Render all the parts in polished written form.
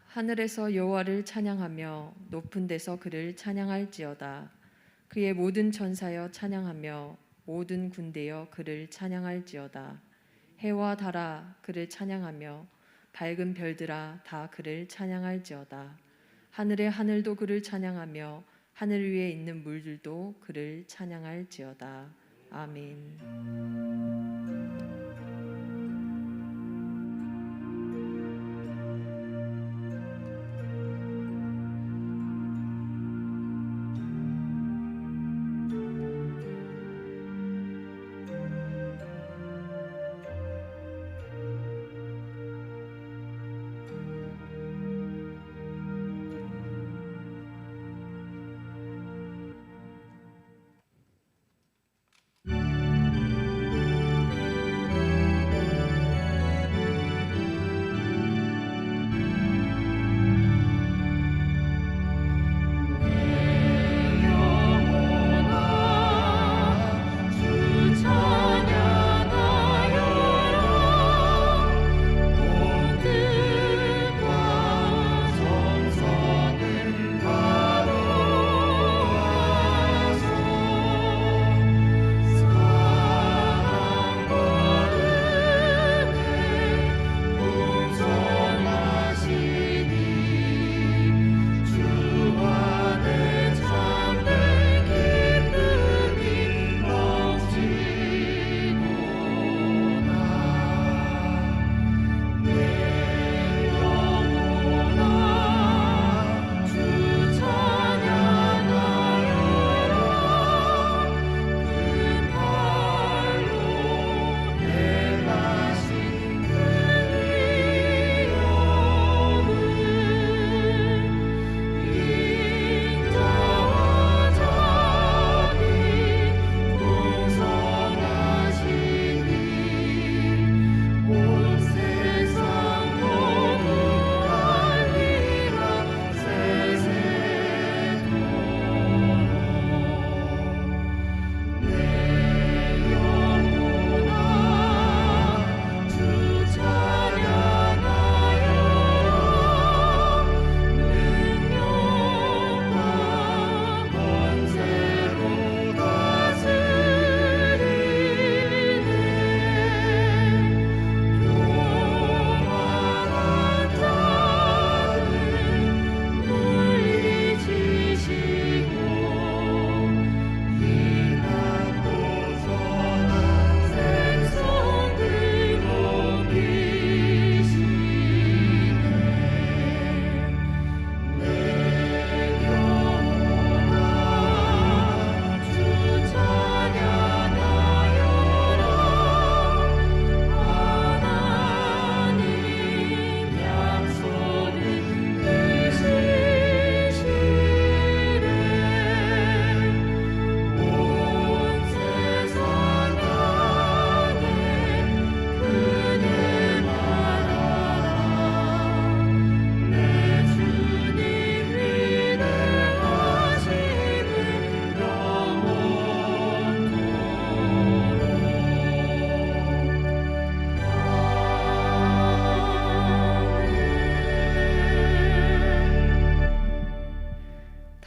하늘에서 여호와를 찬양하며 높은 데서 그를 찬양할지어다. 그의 모든 천사여 찬양하며 모든 군대여 그를 찬양할지어다. 해와 달아 그를 찬양하며 밝은 별들아 다 그를 찬양할지어다. 하늘의 하늘도 그를 찬양하며 하늘 위에 있는 물들도 그를 찬양할지어다. 아멘.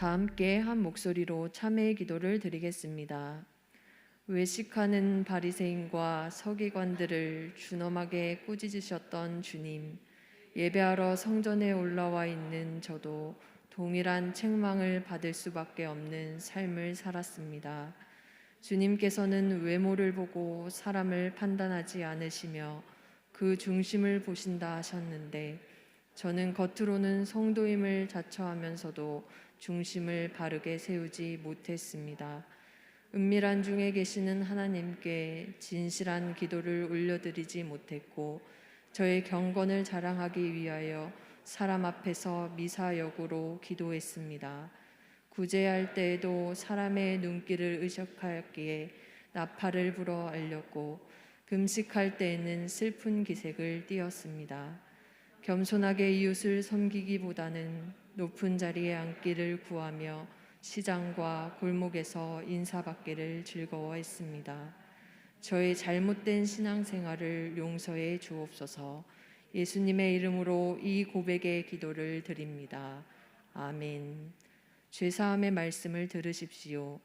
다 함께 한 목소리로 참회의 기도를 드리겠습니다. 외식하는 바리새인과 서기관들을 준엄하게 꾸짖으셨던 주님, 예배하러 성전에 올라와 있는 저도 동일한 책망을 받을 수밖에 없는 삶을 살았습니다. 주님께서는 외모를 보고 사람을 판단하지 않으시며 그 중심을 보신다 하셨는데, 저는 겉으로는 성도임을 자처하면서도 중심을 바르게 세우지 못했습니다. 은밀한 중에 계시는 하나님께 진실한 기도를 올려드리지 못했고, 저의 경건을 자랑하기 위하여 사람 앞에서 미사역으로 기도했습니다. 구제할 때에도 사람의 눈길을 의식하였기에 나팔을 불어 알렸고, 금식할 때에는 슬픈 기색을 띠었습니다. 겸손하게 이웃을 섬기기보다는 높은 자리에 앉기를 구하며 시장과 골목에서 인사받기를 즐거워했습니다. 저의 잘못된 신앙생활을 용서해 주옵소서. 예수님의 이름으로 이 고백의 기도를 드립니다. 아멘. 죄사함의 말씀을 들으십시오.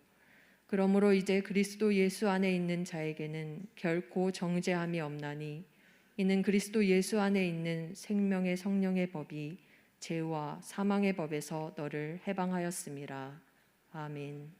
그러므로 이제 그리스도 예수 안에 있는 자에게는 결코 정죄함이 없나니 이는 그리스도 예수 안에 있는 생명의 성령의 법이 죄와 사망의 법에서 너를 해방하였음이라. 아멘.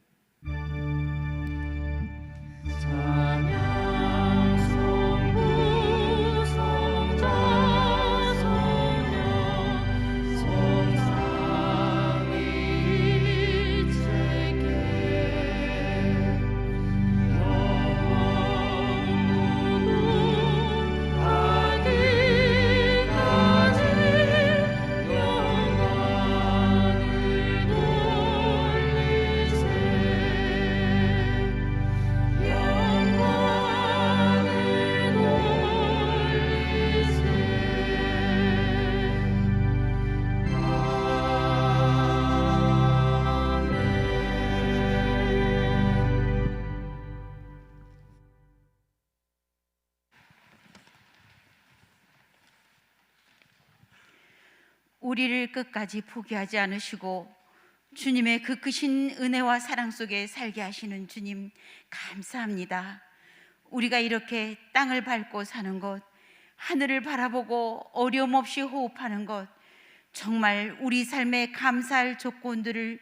우리를 끝까지 포기하지 않으시고 주님의 그 크신 은혜와 사랑 속에 살게 하시는 주님 감사합니다. 우리가 이렇게 땅을 밟고 사는 것, 하늘을 바라보고 어려움 없이 호흡하는 것, 정말 우리 삶에 감사할 조건들을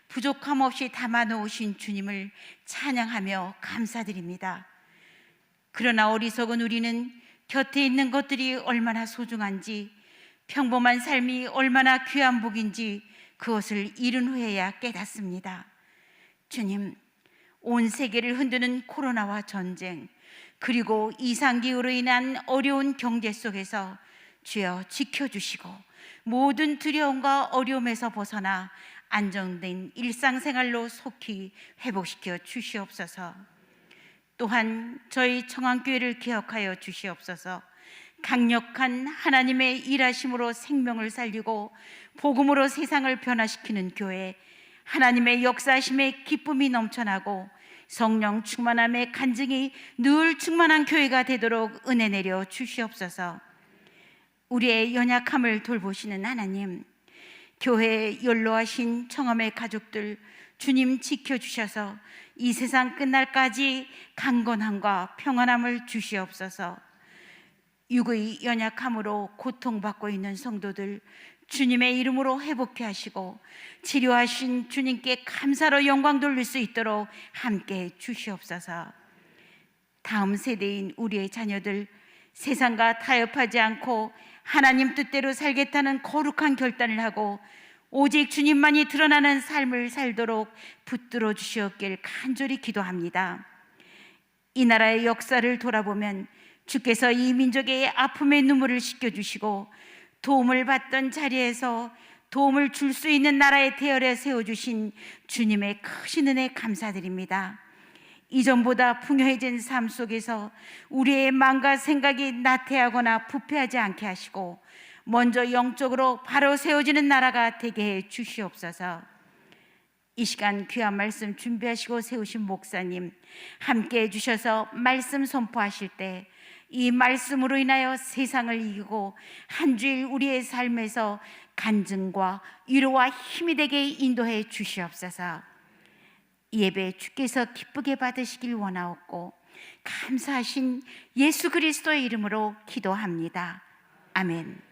부족함 없이 담아 놓으신 주님을 찬양하며 감사드립니다. 그러나 어리석은 우리는 곁에 있는 것들이 얼마나 소중한지, 평범한 삶이 얼마나 귀한 복인지 그것을 이른 후에야 깨닫습니다. 주님, 온 세계를 흔드는 코로나와 전쟁, 그리고 이상기후로 인한 어려운 경제 속에서 주여 지켜주시고 모든 두려움과 어려움에서 벗어나 안정된 일상생활로 속히 회복시켜 주시옵소서. 또한 저희 청안교회를 기억하여 주시옵소서. 강력한 하나님의 일하심으로 생명을 살리고 복음으로 세상을 변화시키는 교회, 하나님의 역사하심에 기쁨이 넘쳐나고 성령 충만함의 간증이 늘 충만한 교회가 되도록 은혜 내려 주시옵소서. 우리의 연약함을 돌보시는 하나님, 교회에 연로하신 청함의 가족들 주님 지켜주셔서 이 세상 끝날까지 강건함과 평안함을 주시옵소서. 육의 연약함으로 고통받고 있는 성도들 주님의 이름으로 회복케 하시고 치료하신 주님께 감사로 영광 돌릴 수 있도록 함께 주시옵소서. 다음 세대인 우리의 자녀들 세상과 타협하지 않고 하나님 뜻대로 살겠다는 거룩한 결단을 하고 오직 주님만이 드러나는 삶을 살도록 붙들어 주시옵길 간절히 기도합니다. 이 나라의 역사를 돌아보면 주께서 이 민족의 아픔의 눈물을 씻겨주시고 도움을 받던 자리에서 도움을 줄 수 있는 나라의 대열에 세워주신 주님의 크신 은혜 감사드립니다. 이전보다 풍요해진 삶 속에서 우리의 마음과 생각이 나태하거나 부패하지 않게 하시고 먼저 영적으로 바로 세워지는 나라가 되게 해 주시옵소서. 이 시간 귀한 말씀 준비하시고 세우신 목사님 함께 해주셔서 말씀 선포하실 때 이 말씀으로 인하여 세상을 이기고 한 주일 우리의 삶에서 간증과 위로와 힘이 되게 인도해 주시옵소서. 이 예배 주께서 기쁘게 받으시길 원하옵고 감사하신 예수 그리스도의 이름으로 기도합니다. 아멘.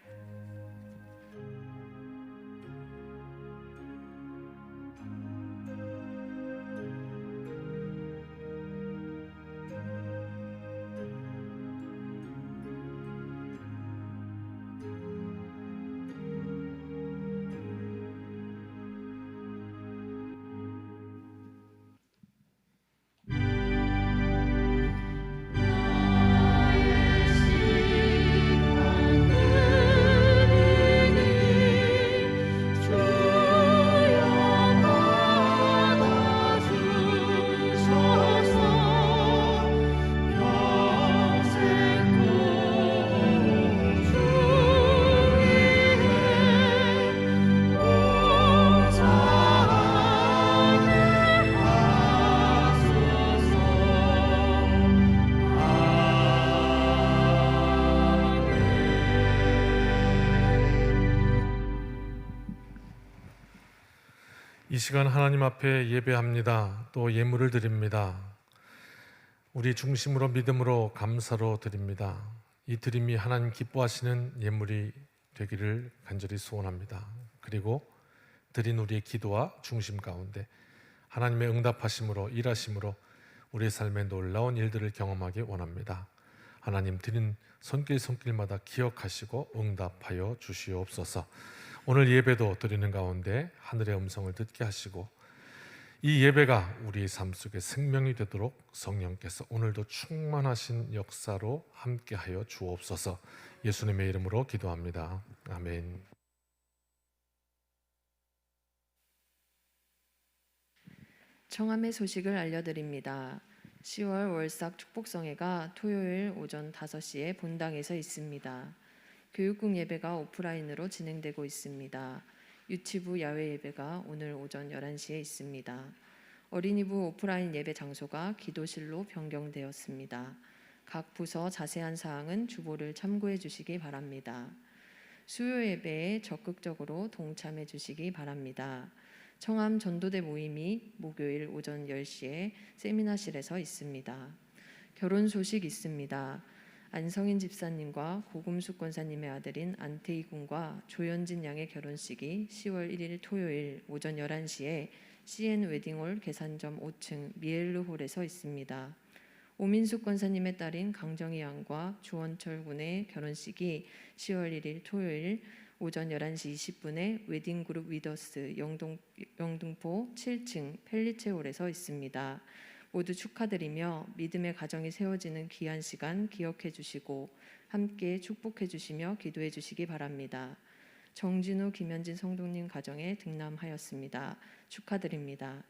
이 시간 하나님 앞에 예배합니다. 또 예물을 드립니다. 우리 중심으로 믿음으로 감사로 드립니다. 이 드림이 하나님 기뻐하시는 예물이 되기를 간절히 소원합니다. 그리고 드린 우리의 기도와 중심 가운데 하나님의 응답하심으로 일하심으로 우리의 삶에 놀라운 일들을 경험하기 원합니다. 하나님 드린 손길마다 기억하시고 응답하여 주시옵소서. 오늘 예배도 드리는 가운데 하늘의 음성을 듣게 하시고 이 예배가 우리의 삶 속에 생명이 되도록 성령께서 오늘도 충만하신 역사로 함께하여 주옵소서. 예수님의 이름으로 기도합니다. 아멘. 청함의 소식을 알려드립니다. 10월 월삭 축복성회가 토요일 오전 5시에 본당에서 있습니다. 교육국 예배가 오프라인으로 진행되고 있습니다. 유치부 야외 예배가 오늘 오전 11시에 있습니다. 어린이부 오프라인 예배 장소가 기도실로 변경되었습니다. 각 부서 자세한 사항은 주보를 참고해 주시기 바랍니다. 수요 예배에 적극적으로 동참해 주시기 바랍니다. 청함 전도대 모임이 목요일 오전 10시에 세미나실에서 있습니다. 결혼 소식 있습니다. 안성인 집사님과 고금숙 권사님의 아들인 안태희 군과 조연진 양의 결혼식이 10월 1일 토요일 오전 11시에 CN 웨딩홀 계산점 5층 미엘르홀에서 있습니다. 오민숙 권사님의 딸인 강정희 양과 주원철 군의 결혼식이 10월 1일 토요일 오전 11시 20분에 웨딩그룹 위더스 영등포 7층 펠리체홀에서 있습니다. 모두 축하드리며 믿음의 가정이 세워지는 귀한 시간 기억해 주시고 함께 축복해 주시며 기도해 주시기 바랍니다. 정진우, 김현진 성도님 가정에 등남하였습니다. 축하드립니다.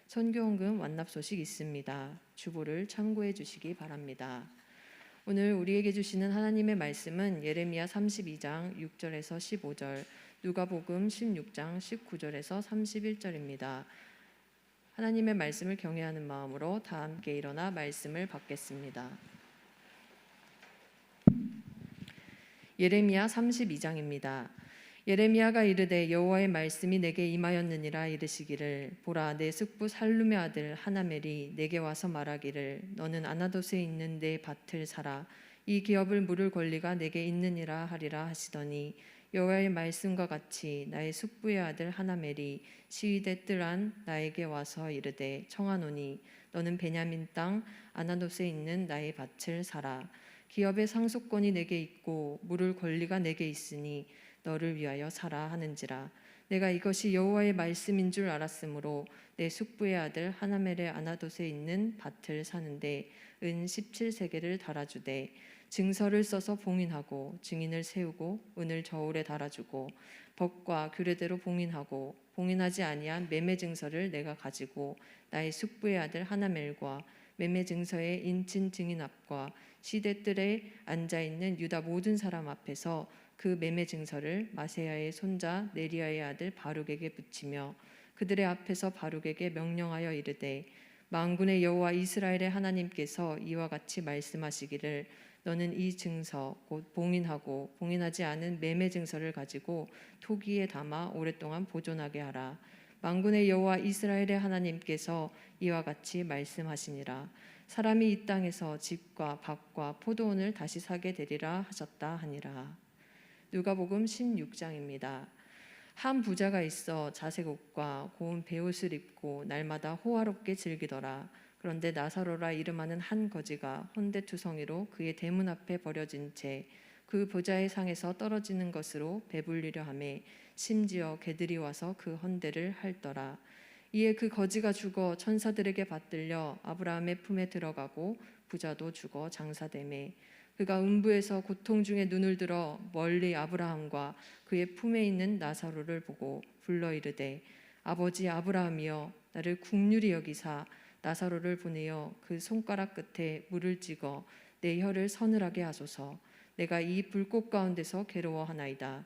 선교헌금 완납 소식 있습니다. 주보를 참고해 주시기 바랍니다. 오늘 우리에게 주시는 하나님의 말씀은 예레미야 32장 6절에서 15절, 누가복음 16장 19절에서 31절입니다. 하나님의 말씀을 경외하는 마음으로 다 함께 일어나 말씀을 받겠습니다. 예레미야 32장입니다. 예레미야가 이르되 여호와의 말씀이 내게 임하였느니라 이르시기를 보라 내 숙부 살룸의 아들 하나멜이 내게 와서 말하기를 너는 아나돗에 있는 내 밭을 사라 이 기업을 물을 권리가 내게 있느니라 하리라 하시더니 여호와의 말씀과 같이 나의 숙부의 아들 하나멜이 시위대 뜰 안 나에게 와서 이르되 청하노니 너는 베냐민 땅 아나돗에 있는 나의 밭을 사라 기업의 상속권이 내게 있고 물을 권리가 내게 있으니 너를 위하여 사라 하는지라 내가 이것이 여호와의 말씀인 줄 알았으므로 내 숙부의 아들 하나멜의 아나돗에 있는 밭을 사는데 은 17세겔을 달아주되 증서를 써서 봉인하고 증인을 세우고 은을 저울에 달아주고 법과 규례대로 봉인하고 봉인하지 아니한 매매 증서를 내가 가지고 나의 숙부의 아들 하나멜과 매매 증서의 인친 증인 앞과 시대뜰에 앉아 있는 유다 모든 사람 앞에서 그 매매 증서를 마세야의 손자 네리야의 아들 바룩에게 붙이며 그들의 앞에서 바룩에게 명령하여 이르되 만군의 여호와 이스라엘의 하나님께서 이와 같이 말씀하시기를 너는 이 증서 곧 봉인하고 봉인하지 않은 매매 증서를 가지고 토기에 담아 오랫동안 보존하게 하라. 만군의 여호와 이스라엘의 하나님께서 이와 같이 말씀하시니라. 사람이 이 땅에서 집과 밭과 포도원을 다시 사게 되리라 하셨다 하니라. 누가복음 16장입니다. 한 부자가 있어 자색 옷과 고운 베옷을 입고 날마다 호화롭게 즐기더라. 그런데 나사로라 이름하는 한 거지가 혼대투성이로 그의 대문 앞에 버려진 채 그 부자의 상에서 떨어지는 것으로 배불리려 하매 심지어 개들이 와서 그 헌대를 핥더라. 이에 그 거지가 죽어 천사들에게 받들려 아브라함의 품에 들어가고 부자도 죽어 장사되매 그가 음부에서 고통 중에 눈을 들어 멀리 아브라함과 그의 품에 있는 나사로를 보고 불러 이르되 아버지 아브라함이여 나를 긍휼히 여기사 나사로를 보내어 그 손가락 끝에 물을 찍어 내 혀를 서늘하게 하소서. 내가 이 불꽃 가운데서 괴로워하나이다.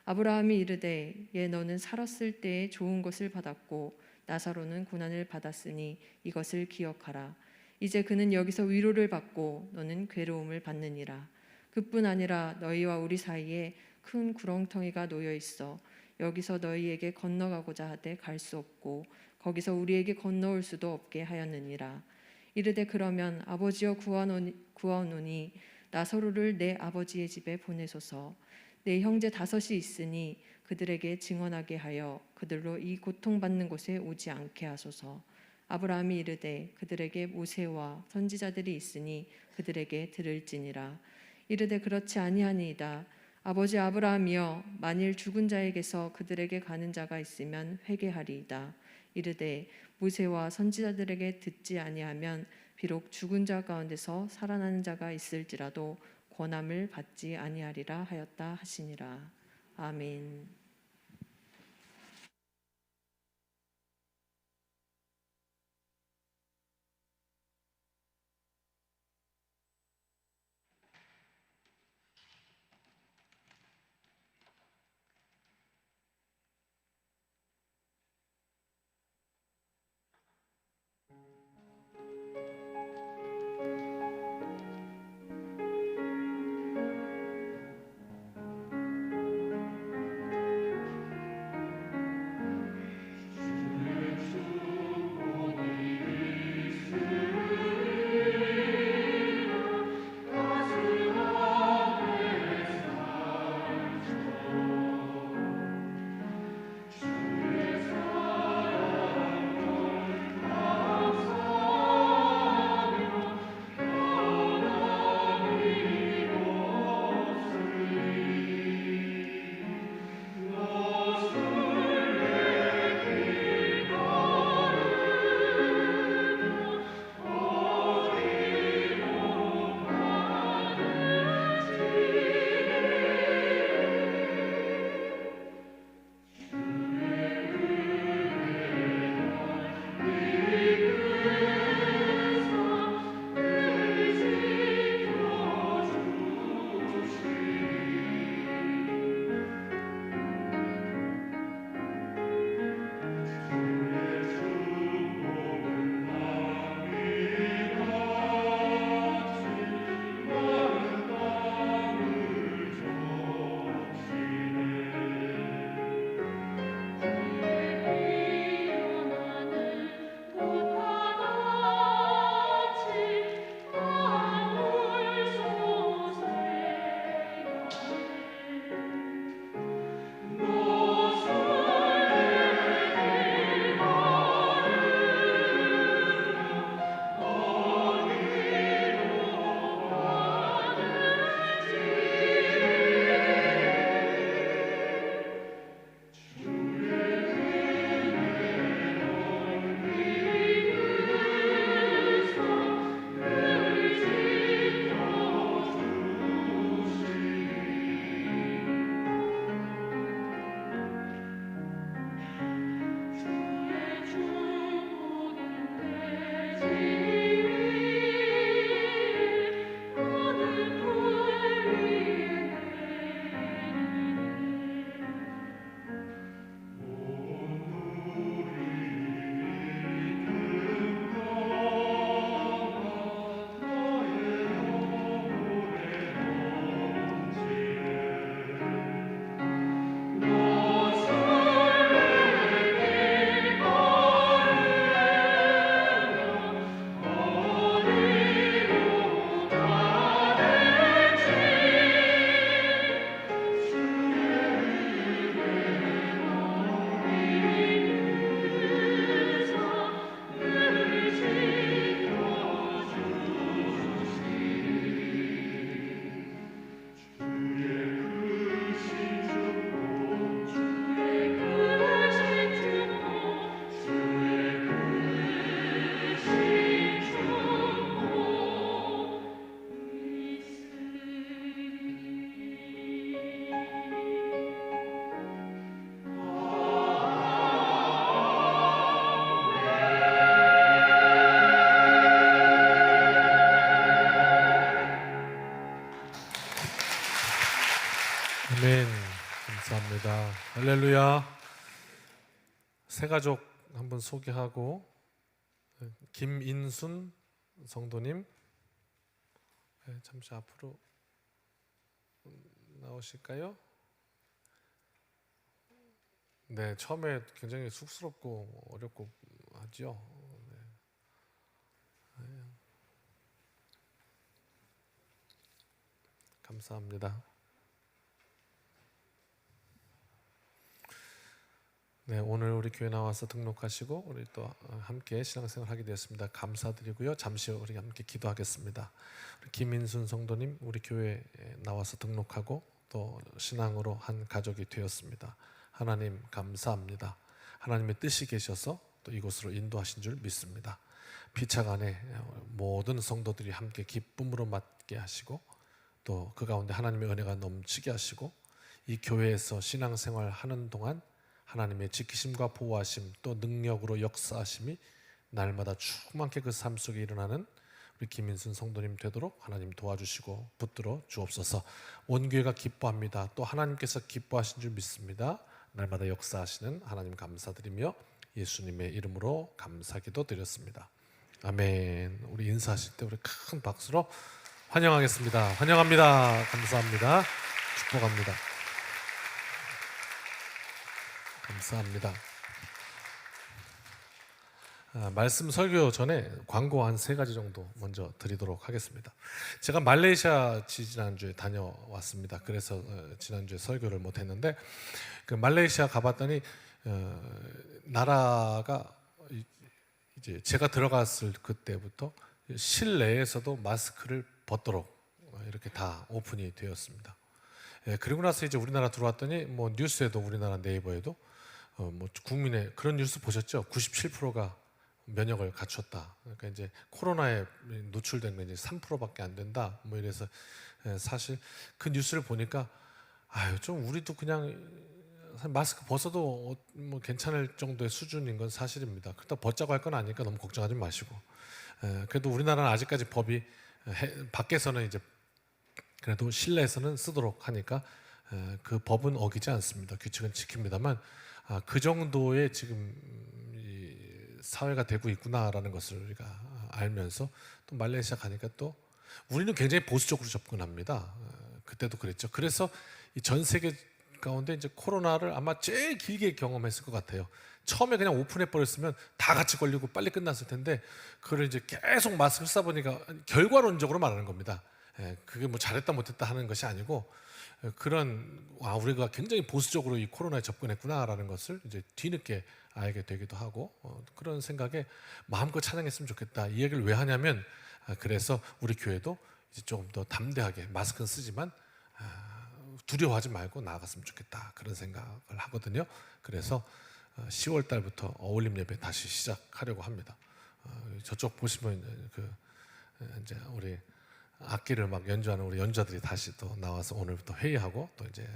아브라함이 이르되 얘 너는 살았을 때에 좋은 것을 받았고 나사로는 고난을 받았으니 이것을 기억하라. 이제 그는 여기서 위로를 받고 너는 괴로움을 받느니라. 그뿐 아니라 너희와 우리 사이에 큰 구렁텅이가 놓여 있어 여기서 너희에게 건너가고자 하되 갈 수 없고 거기서 우리에게 건너올 수도 없게 하였느니라. 이르되 그러면 아버지여 구하노니 나사로를 내 아버지의 집에 보내소서. 내 형제 5이 있으니 그들에게 증언하게 하여 그들로 이 고통받는 곳에 오지 않게 하소서. 아브라함이 이르되 그들에게 모세와 선지자들이 있으니 그들에게 들을지니라. 이르되 그렇지 아니하니이다. 아버지 아브라함이여 만일 죽은 자에게서 그들에게 가는 자가 있으면 회개하리이다. 이르되 모세와 선지자들에게 듣지 아니하면 비록 죽은 자 가운데서 살아나는 자가 있을지라도 권함을 받지 아니하리라 하였다 하시니라. 아멘. 아멘. 감사합니다. 할렐루야. 새 가족 한번 소개하고, 김인순 성도님, 잠시 앞으로 나오실까요? 네, 처음에 굉장히 쑥스럽고 어렵고 하죠. 네. 감사합니다. 네, 오늘 우리 교회 나와서 등록하시고 우리 또 함께 신앙생활 하게 되었습니다. 감사드리고요. 잠시 우리 함께 기도하겠습니다. 우리 김인순 성도님, 우리 교회에 나와서 등록하고 또 신앙으로 한 가족이 되었습니다. 하나님 감사합니다. 하나님의 뜻이 계셔서 또 이곳으로 인도하신 줄 믿습니다. 피차간에 모든 성도들이 함께 기쁨으로 맞게 하시고 또 그 가운데 하나님의 은혜가 넘치게 하시고 이 교회에서 신앙생활 하는 동안 하나님의 지키심과 보호하심 또 능력으로 역사하심이 날마다 충만케 그 삶 속에 일어나는 우리 김인순 성도님 되도록 하나님 도와주시고 붙들어 주옵소서. 온 교회가 기뻐합니다. 또 하나님께서 기뻐하신 줄 믿습니다. 날마다 역사하시는 하나님 감사드리며 예수님의 이름으로 감사기도 드렸습니다. 아멘. 우리 인사하실 때 우리 큰 박수로 환영하겠습니다. 환영합니다. 감사합니다. 축복합니다. 감사합니다. 말씀 설교 전에 광고 한 3가지 정도 먼저 드리도록 하겠습니다. 제가 말레이시아 지난주에 다녀왔습니다. 그래서 지난주에 설교를 못했는데 그 말레이시아 가봤더니 나라가 이제 제가 들어갔을 그때부터 실내에서도 마스크를 벗도록 이렇게 다 오픈이 되었습니다. 그리고 나서 이제 우리나라 들어왔더니 뭐 뉴스에도 우리나라 네이버에도 뭐 국민의 그런 뉴스 보셨죠? 97%가 면역을 갖췄다. 그러니까 이제 코로나에 노출된 건 이제 3%밖에 안 된다. 뭐 이래서 사실 그 뉴스를 보니까 아유 좀 우리도 그냥 마스크 벗어도 뭐 괜찮을 정도의 수준인 건 사실입니다. 그렇다 벗자고 할 건 아니니까 너무 걱정하지 마시고. 그래도 우리나라는 아직까지 법이 밖에서는 이제 그래도 실내에서는 쓰도록 하니까 그 법은 어기지 않습니다. 규칙은 지킵니다만 그 정도의 지금 이 사회가 되고 있구나라는 것을 우리가 알면서 또 말레이시아 가니까 또 우리는 굉장히 보수적으로 접근합니다. 그때도 그랬죠. 그래서 이 전 세계 가운데 이제 코로나를 아마 제일 길게 경험했을 것 같아요. 처음에 그냥 오픈해 버렸으면 다 같이 걸리고 빨리 끝났을 텐데 그걸 이제 계속 마스크를 쓰다 보니까 결과론적으로 말하는 겁니다. 그게 뭐 잘했다 못했다 하는 것이 아니고 그런 우리가 굉장히 보수적으로 이 코로나에 접근했구나라는 것을 이제 뒤늦게 알게 되기도 하고 그런 생각에 마음껏 찬양했으면 좋겠다. 이 얘기를 왜 하냐면 그래서 우리 교회도 이제 조금 더 담대하게 마스크는 쓰지만 두려워하지 말고 나아갔으면 좋겠다 그런 생각을 하거든요. 그래서 10월 달부터 어울림 예배 다시 시작하려고 합니다. 저쪽 보시면 그 이제 우리 악기를 막 연주하는 우리 연주자들이 다시 또 나와서 오늘부터 회의하고 또 이제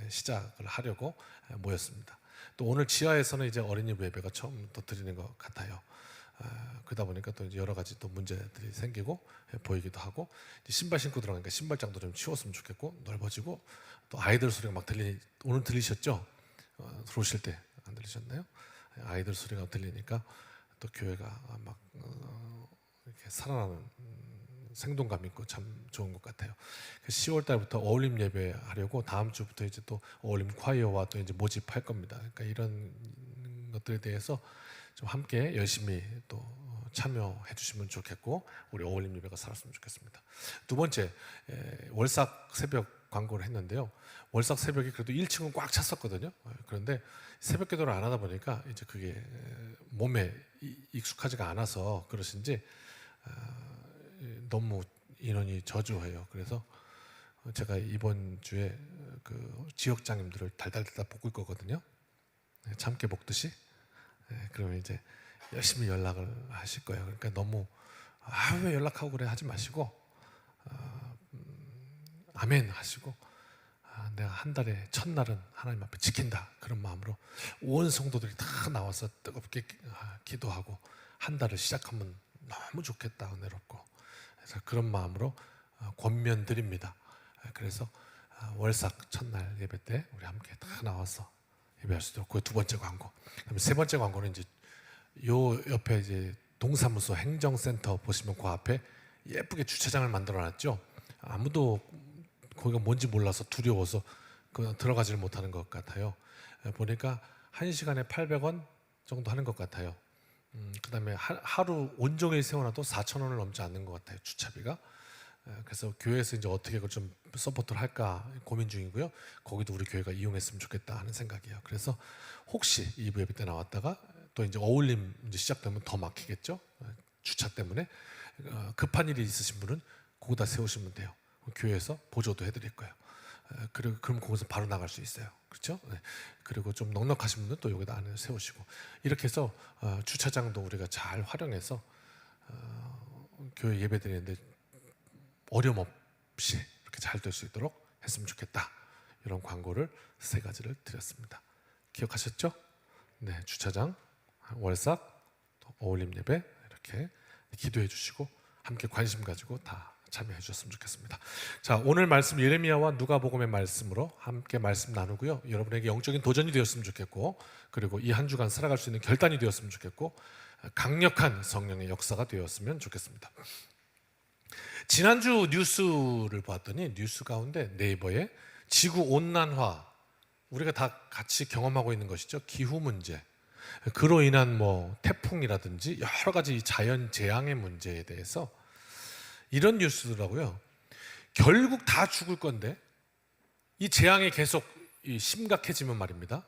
시작을 하려고 모였습니다. 또 오늘 지하에서는 이제 어린이 예배가 처음 또 드리는 것 같아요. 그러다 보니까 또 이제 여러 가지 또 문제들이 생기고 보이기도 하고 신발 신고 들어가니까 신발장도 좀 치웠으면 좋겠고 넓어지고 또 아이들 소리가 막 오늘 들리셨죠? 들어오실 때 안 들리셨나요? 아이들 소리가 들리니까 또 교회가 막 이렇게 살아나는 생동감 있고 참 좋은 것 같아요. 10월 달부터 어울림 예배 하려고 다음 주부터 이제 또 어울림 콰이어와 또 이제 모집할 겁니다. 그러니까 이런 것들에 대해서 좀 함께 열심히 또 참여해 주시면 좋겠고 우리 어울림 예배가 살았으면 좋겠습니다. 두 번째, 월삭 새벽 광고를 했는데요. 월삭 새벽이 그래도 1층은 꽉 찼었거든요. 그런데 새벽 기도를 안 하다 보니까 이제 그게 몸에 익숙하지가 않아서 그러신지 너무 인원이 저조해요. 그래서 제가 이번 주에 그 지역장님들을 달달달달 볶을 거거든요. 참깨 볶듯이. 그러면 이제 열심히 연락을 하실 거예요. 그러니까 너무 왜 연락하고 그래 하지 마시고 아멘 하시고 내가 한 달에 첫날은 하나님 앞에 지킨다 그런 마음으로 온 성도들이 다 나와서 뜨겁게 기도하고 한 달을 시작하면 너무 좋겠다 은혜롭고 그래서 그런 마음으로 권면 드립니다. 그래서 월삭 첫날 예배 때 우리 함께 다 나와서 예배할 수 있도록 그게 두 번째 광고. 그다음에 세 번째 광고는 이제 요 옆에 이제 동사무소 행정센터 보시면 그 앞에 예쁘게 주차장을 만들어놨죠. 아무도 거기가 뭔지 몰라서 두려워서 들어가지를 못하는 것 같아요. 보니까 1시간에 800원 정도 하는 것 같아요. 그다음에 하루 온종일 세워놔도 4,000원을 넘지 않는 것 같아요, 주차비가. 그래서 교회에서 이제 어떻게 그걸 좀 서포트를 할까 고민 중이고요. 거기도 우리 교회가 이용했으면 좋겠다 하는 생각이에요. 그래서 혹시 2부 예배 때 나왔다가 또 이제 어울림 이제 시작되면 더 막히겠죠. 주차 때문에 급한 일이 있으신 분은 거기다 세우시면 돼요. 교회에서 보조도 해드릴 거예요. 그리고 그럼 거기서 바로 나갈 수 있어요. 그렇죠? 네. 그리고 좀 넉넉하신 분은 또 여기다 안에 세우시고 이렇게 해서 주차장도 우리가 잘 활용해서 교회 예배 드리는데 어려움 없이 이렇게 잘 될 수 있도록 했으면 좋겠다. 이런 광고를 3가지를 드렸습니다. 기억하셨죠? 네, 주차장, 월삭, 또 어울림 예배 이렇게 기도해 주시고 함께 관심 가지고 다 참여해 주셨으면 좋겠습니다. 자, 오늘 말씀 예레미야와 누가복음의 말씀으로 함께 말씀 나누고요. 여러분에게 영적인 도전이 되었으면 좋겠고, 그리고 이 한 주간 살아갈 수 있는 결단이 되었으면 좋겠고, 강력한 성령의 역사가 되었으면 좋겠습니다. 지난주 뉴스를 봤더니 뉴스 가운데 네이버에 지구 온난화, 우리가 다 같이 경험하고 있는 것이죠. 기후 문제, 그로 인한 뭐 태풍이라든지 여러 가지 자연 재앙의 문제에 대해서 이런 뉴스더라고요. 결국 다 죽을 건데 이 재앙이 계속 심각해지면 말입니다.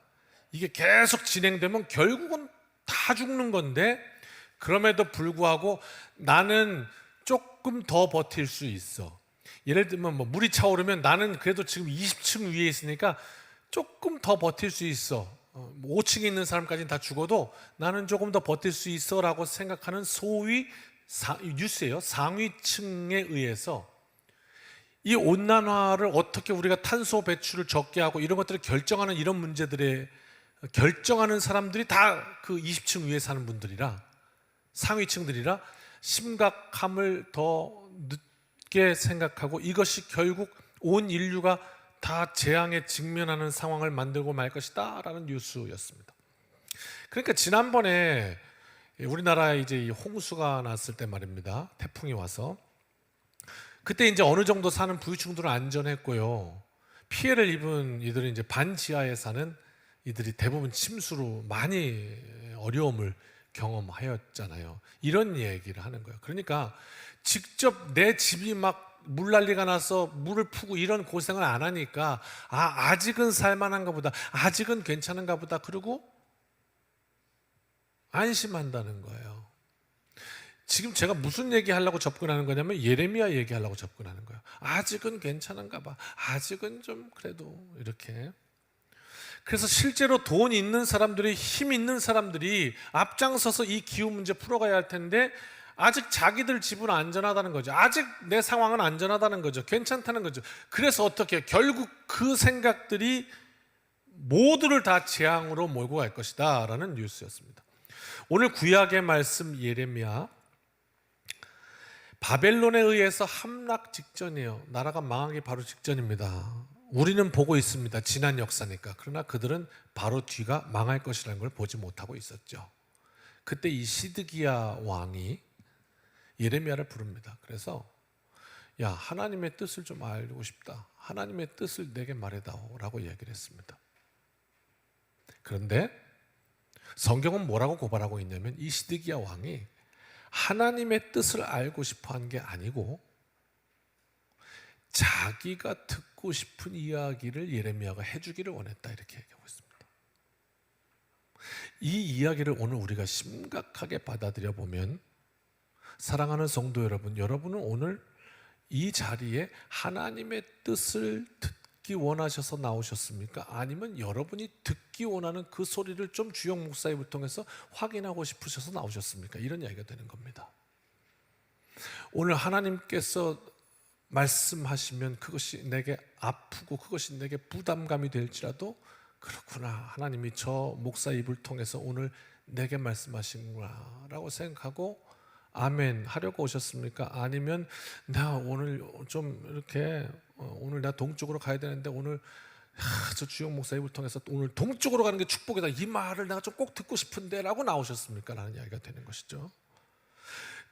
이게 계속 진행되면 결국은 다 죽는 건데, 그럼에도 불구하고 나는 조금 더 버틸 수 있어. 예를 들면 뭐 물이 차오르면 나는 그래도 지금 20층 위에 있으니까 조금 더 버틸 수 있어. 5층에 있는 사람까지는 다 죽어도 나는 조금 더 버틸 수 있어 라고 생각하는 소위 뉴스예요. 상위층에 의해서 이 온난화를 어떻게 우리가 탄소 배출을 적게 하고 이런 것들을 결정하는 이런 문제들에 결정하는 사람들이 다 그 20층 위에 사는 분들이라, 상위층들이라 심각함을 더 늦게 생각하고 이것이 결국 온 인류가 다 재앙에 직면하는 상황을 만들고 말 것이다 라는 뉴스였습니다. 그러니까 지난번에 우리나라에 이제 이 홍수가 났을 때 말입니다. 태풍이 와서 그때 이제 어느 정도 사는 부유층들은 안전했고요. 피해를 입은 이들은 이제 반지하에 사는 이들이 대부분 침수로 많이 어려움을 경험하였잖아요. 이런 얘기를 하는 거예요. 그러니까 직접 내 집이 막 물난리가 나서 물을 푸고 이런 고생을 안 하니까 아직은 살만한가 보다, 아직은 괜찮은가 보다, 그리고 안심한다는 거예요. 지금 제가 무슨 얘기하려고 접근하는 거냐면 예레미야 얘기하려고 접근하는 거예요. 아직은 괜찮은가 봐, 아직은 좀 그래도 이렇게. 그래서 실제로 돈 있는 사람들이, 힘 있는 사람들이 앞장서서 이 기후 문제 풀어가야 할 텐데 아직 자기들 집은 안전하다는 거죠. 아직 내 상황은 안전하다는 거죠. 괜찮다는 거죠. 그래서 어떻게 결국 그 생각들이 모두를 다 재앙으로 몰고 갈 것이다 라는 뉴스였습니다. 오늘 구약의 말씀 예레미야, 바벨론에 의해서 함락 직전이에요. 나라가 망하기 바로 직전입니다. 우리는 보고 있습니다. 지난 역사니까. 그러나 그들은 바로 뒤가 망할 것이라는 걸 보지 못하고 있었죠. 그때 이 시드기야 왕이 예레미야를 부릅니다. 그래서 야, 하나님의 뜻을 좀 알고 싶다. 하나님의 뜻을 내게 말해다오 라고 이야기를 했습니다. 그런데 성경은 뭐라고 고발하고 있냐면 이 시드기야 왕이 하나님의 뜻을 알고 싶어 한 게 아니고 자기가 듣고 싶은 이야기를 예레미야가 해주기를 원했다, 이렇게 얘기하고 있습니다. 이 이야기를 오늘 우리가 심각하게 받아들여 보면, 사랑하는 성도 여러분, 여러분은 오늘 이 자리에 하나님의 뜻을 듣기 원하셔서 나오셨습니까? 아니면 여러분이 듣기 원하는 그 소리를 좀 주영 목사의 입을 통해서 확인하고 싶으셔서 나오셨습니까? 이런 이야기가 되는 겁니다. 오늘 하나님께서 말씀하시면 그것이 내게 아프고 그것이 내게 부담감이 될지라도, 그렇구나, 하나님이 저 목사 입을 통해서 오늘 내게 말씀하시는구나 라고 생각하고 아멘 하려고 오셨습니까? 아니면 나 오늘 좀 이렇게 오늘 나 동쪽으로 가야 되는데 오늘 저 주영 목사 입을 통해서 오늘 동쪽으로 가는 게 축복이다, 이 말을 내가 좀 꼭 듣고 싶은데 라고 나오셨습니까? 라는 이야기가 되는 것이죠.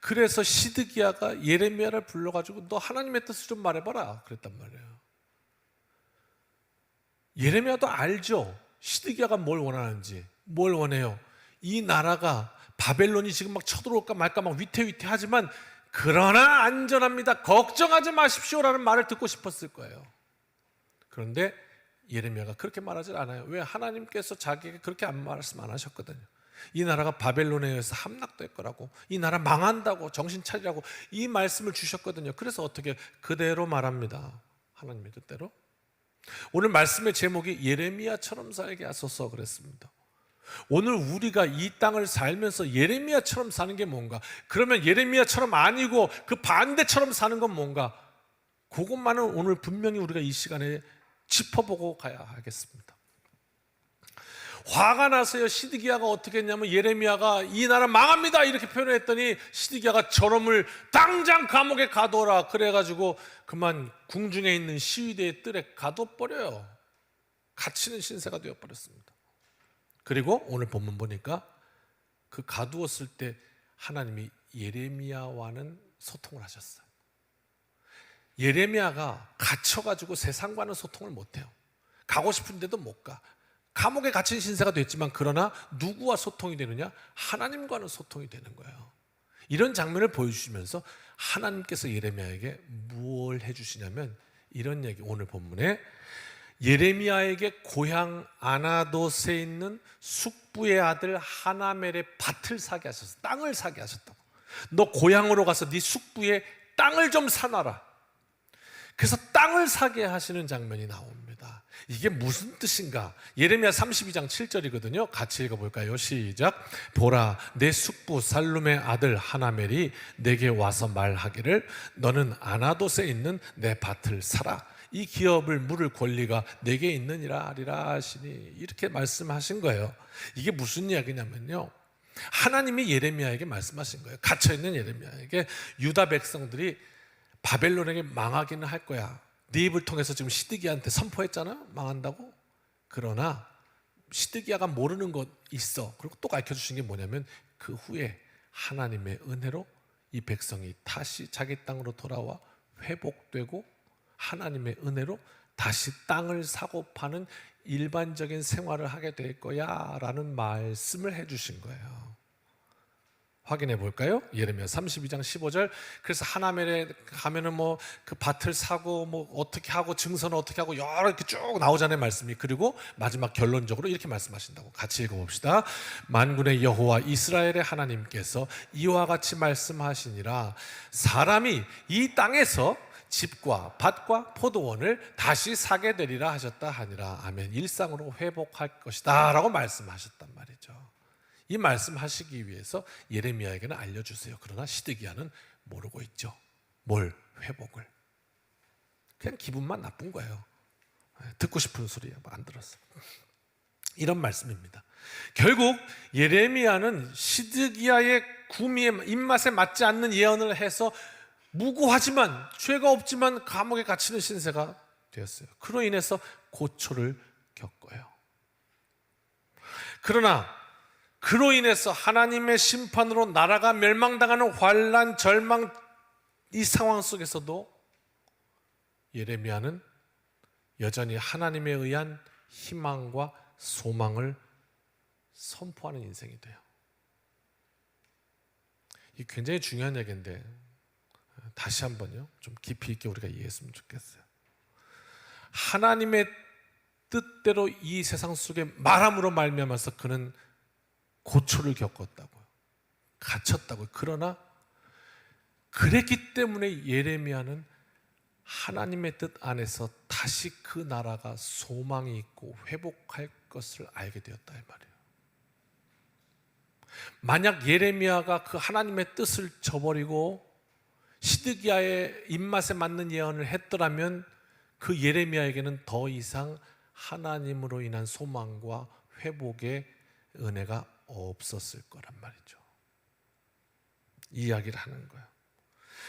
그래서 시드기야가 예레미야를 불러가지고 너 하나님의 뜻을 좀 말해봐라 그랬단 말이에요. 예레미야도 알죠. 시드기야가 뭘 원하는지, 뭘 원해요? 이 나라가 바벨론이 지금 막 쳐들어올까 말까 막 위태위태하지만 그러나 안전합니다. 걱정하지 마십시오라는 말을 듣고 싶었을 거예요. 그런데 예레미야가 그렇게 말하지 않아요. 왜? 하나님께서 자기에게 그렇게 말씀 안 하셨거든요. 이 나라가 바벨론에 의해서 함락될 거라고, 이 나라 망한다고, 정신 차리라고 이 말씀을 주셨거든요. 그래서 어떻게 그대로 말합니다. 하나님의 뜻대로. 오늘 말씀의 제목이 예레미야처럼 살게 하소서 그랬습니다. 오늘 우리가 이 땅을 살면서 예레미야처럼 사는 게 뭔가, 그러면 예레미야처럼 아니고 그 반대처럼 사는 건 뭔가, 그것만은 오늘 분명히 우리가 이 시간에 짚어보고 가야 하겠습니다. 화가 나서요. 시드기야가 어떻게 했냐면 예레미야가 이 나라 망합니다 이렇게 표현했더니 시드기야가 저놈을 당장 감옥에 가둬라 그래가지고 그만 궁중에 있는 시위대의 뜰에 가둬버려요. 갇히는 신세가 되어버렸습니다. 그리고 오늘 본문 보니까 그 가두었을 때 하나님이 예레미야와는 소통을 하셨어요. 예레미야가 갇혀가지고 세상과는 소통을 못해요. 가고 싶은데도 못 가. 감옥에 갇힌 신세가 됐지만 그러나 누구와 소통이 되느냐? 하나님과는 소통이 되는 거예요. 이런 장면을 보여주시면서 하나님께서 예레미야에게 무엇을 해주시냐면 이런 얘기, 오늘 본문에 예레미야에게 고향 아나돗에 있는 숙부의 아들 하나멜의 밭을 사게 하셨어. 땅을 사게 하셨다고. 너 고향으로 가서 네 숙부의 땅을 좀 사놔라. 그래서 땅을 사게 하시는 장면이 나옵니다. 이게 무슨 뜻인가? 예레미야 32장 7절이거든요. 같이 읽어볼까요? 시작. 보라, 내 숙부 살룸의 아들 하나멜이 내게 와서 말하기를 너는 아나돗에 있는 내 밭을 사라. 이 기업을 물을 권리가 내게 있느니라 하리라 하시니, 이렇게 말씀하신 거예요. 이게 무슨 이야기냐면요, 하나님이 예레미야에게 말씀하신 거예요. 갇혀있는 예레미야에게 유다 백성들이 바벨론에게 망하기는 할 거야. 네 입을 통해서 지금 시드기야한테 선포했잖아, 망한다고. 그러나 시드기야가 모르는 것 있어. 그리고 또 가르쳐주신 게 뭐냐면 그 후에 하나님의 은혜로 이 백성이 다시 자기 땅으로 돌아와 회복되고 하나님의 은혜로 다시 땅을 사고 파는 일반적인 생활을 하게 될 거야 라는 말씀을 해주신 거예요. 확인해 볼까요? 예레미야 32장 15절. 그래서 하나멜에 가면은 뭐 그 밭을 사고 뭐 어떻게 하고 증서는 어떻게 하고 여러 이렇게 쭉 나오잖아요, 말씀이. 그리고 마지막 결론적으로 이렇게 말씀하신다고. 같이 읽어봅시다. 만군의 여호와 이스라엘의 하나님께서 이와 같이 말씀하시니라. 사람이 이 땅에서 집과 밭과 포도원을 다시 사게 되리라 하셨다 하니라. 아멘. 일상으로 회복할 것이다 라고 말씀하셨단 말이죠. 이 말씀하시기 위해서 예레미야에게는 알려주세요. 그러나 시드기야는 모르고 있죠. 뭘? 회복을. 그냥 기분만 나쁜 거예요. 듣고 싶은 소리 안 들었어. 이런 말씀입니다. 결국 예레미야는 시드기야의 구미의 입맛에 맞지 않는 예언을 해서 무고하지만 죄가 없지만 감옥에 갇히는 신세가 되었어요. 그로 인해서 고초를 겪어요. 그러나 그로 인해서 하나님의 심판으로 나라가 멸망당하는 환난, 절망, 이 상황 속에서도 예레미야는 여전히 하나님에 의한 희망과 소망을 선포하는 인생이 돼요. 이 굉장히 중요한 얘기인데 다시 한번요, 좀 깊이 있게 우리가 이해했으면 좋겠어요. 하나님의 뜻대로 이 세상 속에 말함으로 말미암아서 그는 고초를 겪었다고요. 갇혔다고요. 그러나 그랬기 때문에 예레미야는 하나님의 뜻 안에서 다시 그 나라가 소망이 있고 회복할 것을 알게 되었다 이 말이에요. 만약 예레미야가 그 하나님의 뜻을 저버리고 시드기야의 입맛에 맞는 예언을 했더라면 그 예레미야에게는 더 이상 하나님으로 인한 소망과 회복의 은혜가 없었을 거란 말이죠. 이 이야기를 하는 거예요.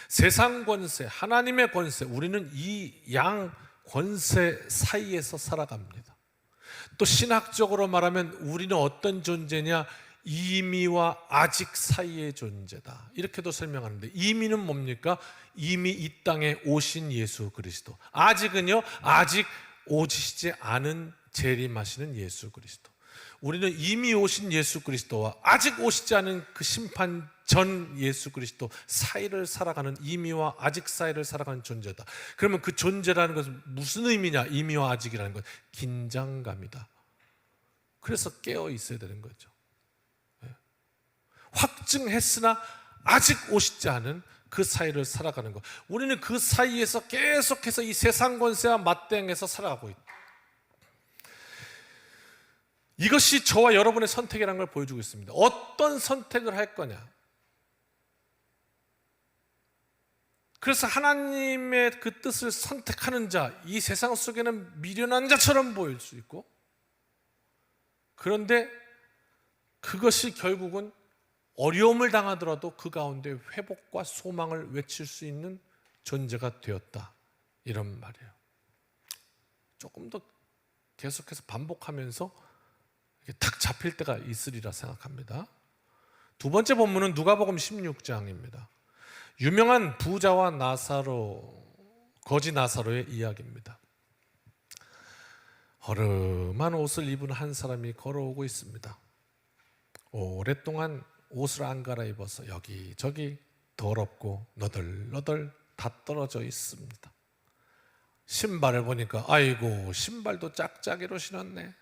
세상 권세, 하나님의 권세, 우리는 이 양 권세 사이에서 살아갑니다. 또 신학적으로 말하면 우리는 어떤 존재냐? 이미와 아직 사이의 존재다. 이렇게도 설명하는데, 이미는 뭡니까? 이미 이 땅에 오신 예수 그리스도. 아직은요, 아직 오시지 않은 재림하시는 예수 그리스도. 우리는 이미 오신 예수 그리스도와 아직 오시지 않은 그 심판 전 예수 그리스도 사이를 살아가는, 이미와 아직 사이를 살아가는 존재다. 그러면 그 존재라는 것은 무슨 의미냐? 이미와 아직이라는 것, 긴장감이다. 그래서 깨어 있어야 되는 거죠. 확증했으나 아직 오시지 않은 그 사이를 살아가는 것. 우리는 그 사이에서 계속해서 이 세상 권세와 맞대응해서 살아가고 있다. 이것이 저와 여러분의 선택이라는 걸 보여주고 있습니다. 어떤 선택을 할 거냐. 그래서 하나님의 그 뜻을 선택하는 자, 이 세상 속에는 미련한 자처럼 보일 수 있고, 그런데 그것이 결국은 어려움을 당하더라도 그 가운데 회복과 소망을 외칠 수 있는 존재가 되었다, 이런 말이에요. 조금 더 계속해서 반복하면서 이렇게 탁 잡힐 때가 있으리라 생각합니다. 두 번째 본문은 누가복음 16장입니다. 유명한 부자와 나사로, 거지 나사로의 이야기입니다. 허름한 옷을 입은 한 사람이 걸어오고 있습니다. 오랫동안 옷을 안 갈아입어서 여기저기 더럽고 너덜너덜 다 떨어져 있습니다. 신발을 보니까 아이고, 신발도 짝짝이로 신었네.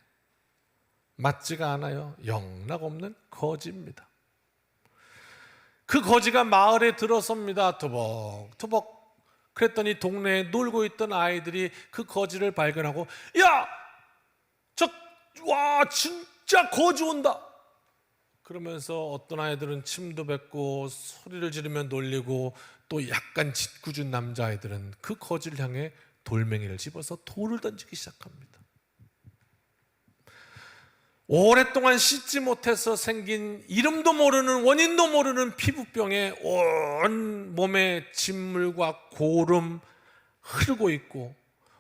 맞지가 않아요. 영락없는 거지입니다. 그 거지가 마을에 들어섭니다. 투벅투벅. 그랬더니 동네에 놀고 있던 아이들이 그 거지를 발견하고, 야! 와, 진짜 거지 온다! 그러면서 어떤 아이들은 침도 뱉고 소리를 지르며 놀리고, 또 약간 짓궂은 남자아이들은 그 거지를 향해 돌멩이를 집어서 돌을 던지기 시작합니다. 오랫동안 씻지 못해서 생긴 이름도 모르는, 원인도 모르는 피부병에 온 몸에 진물과 고름 흐르고 있고,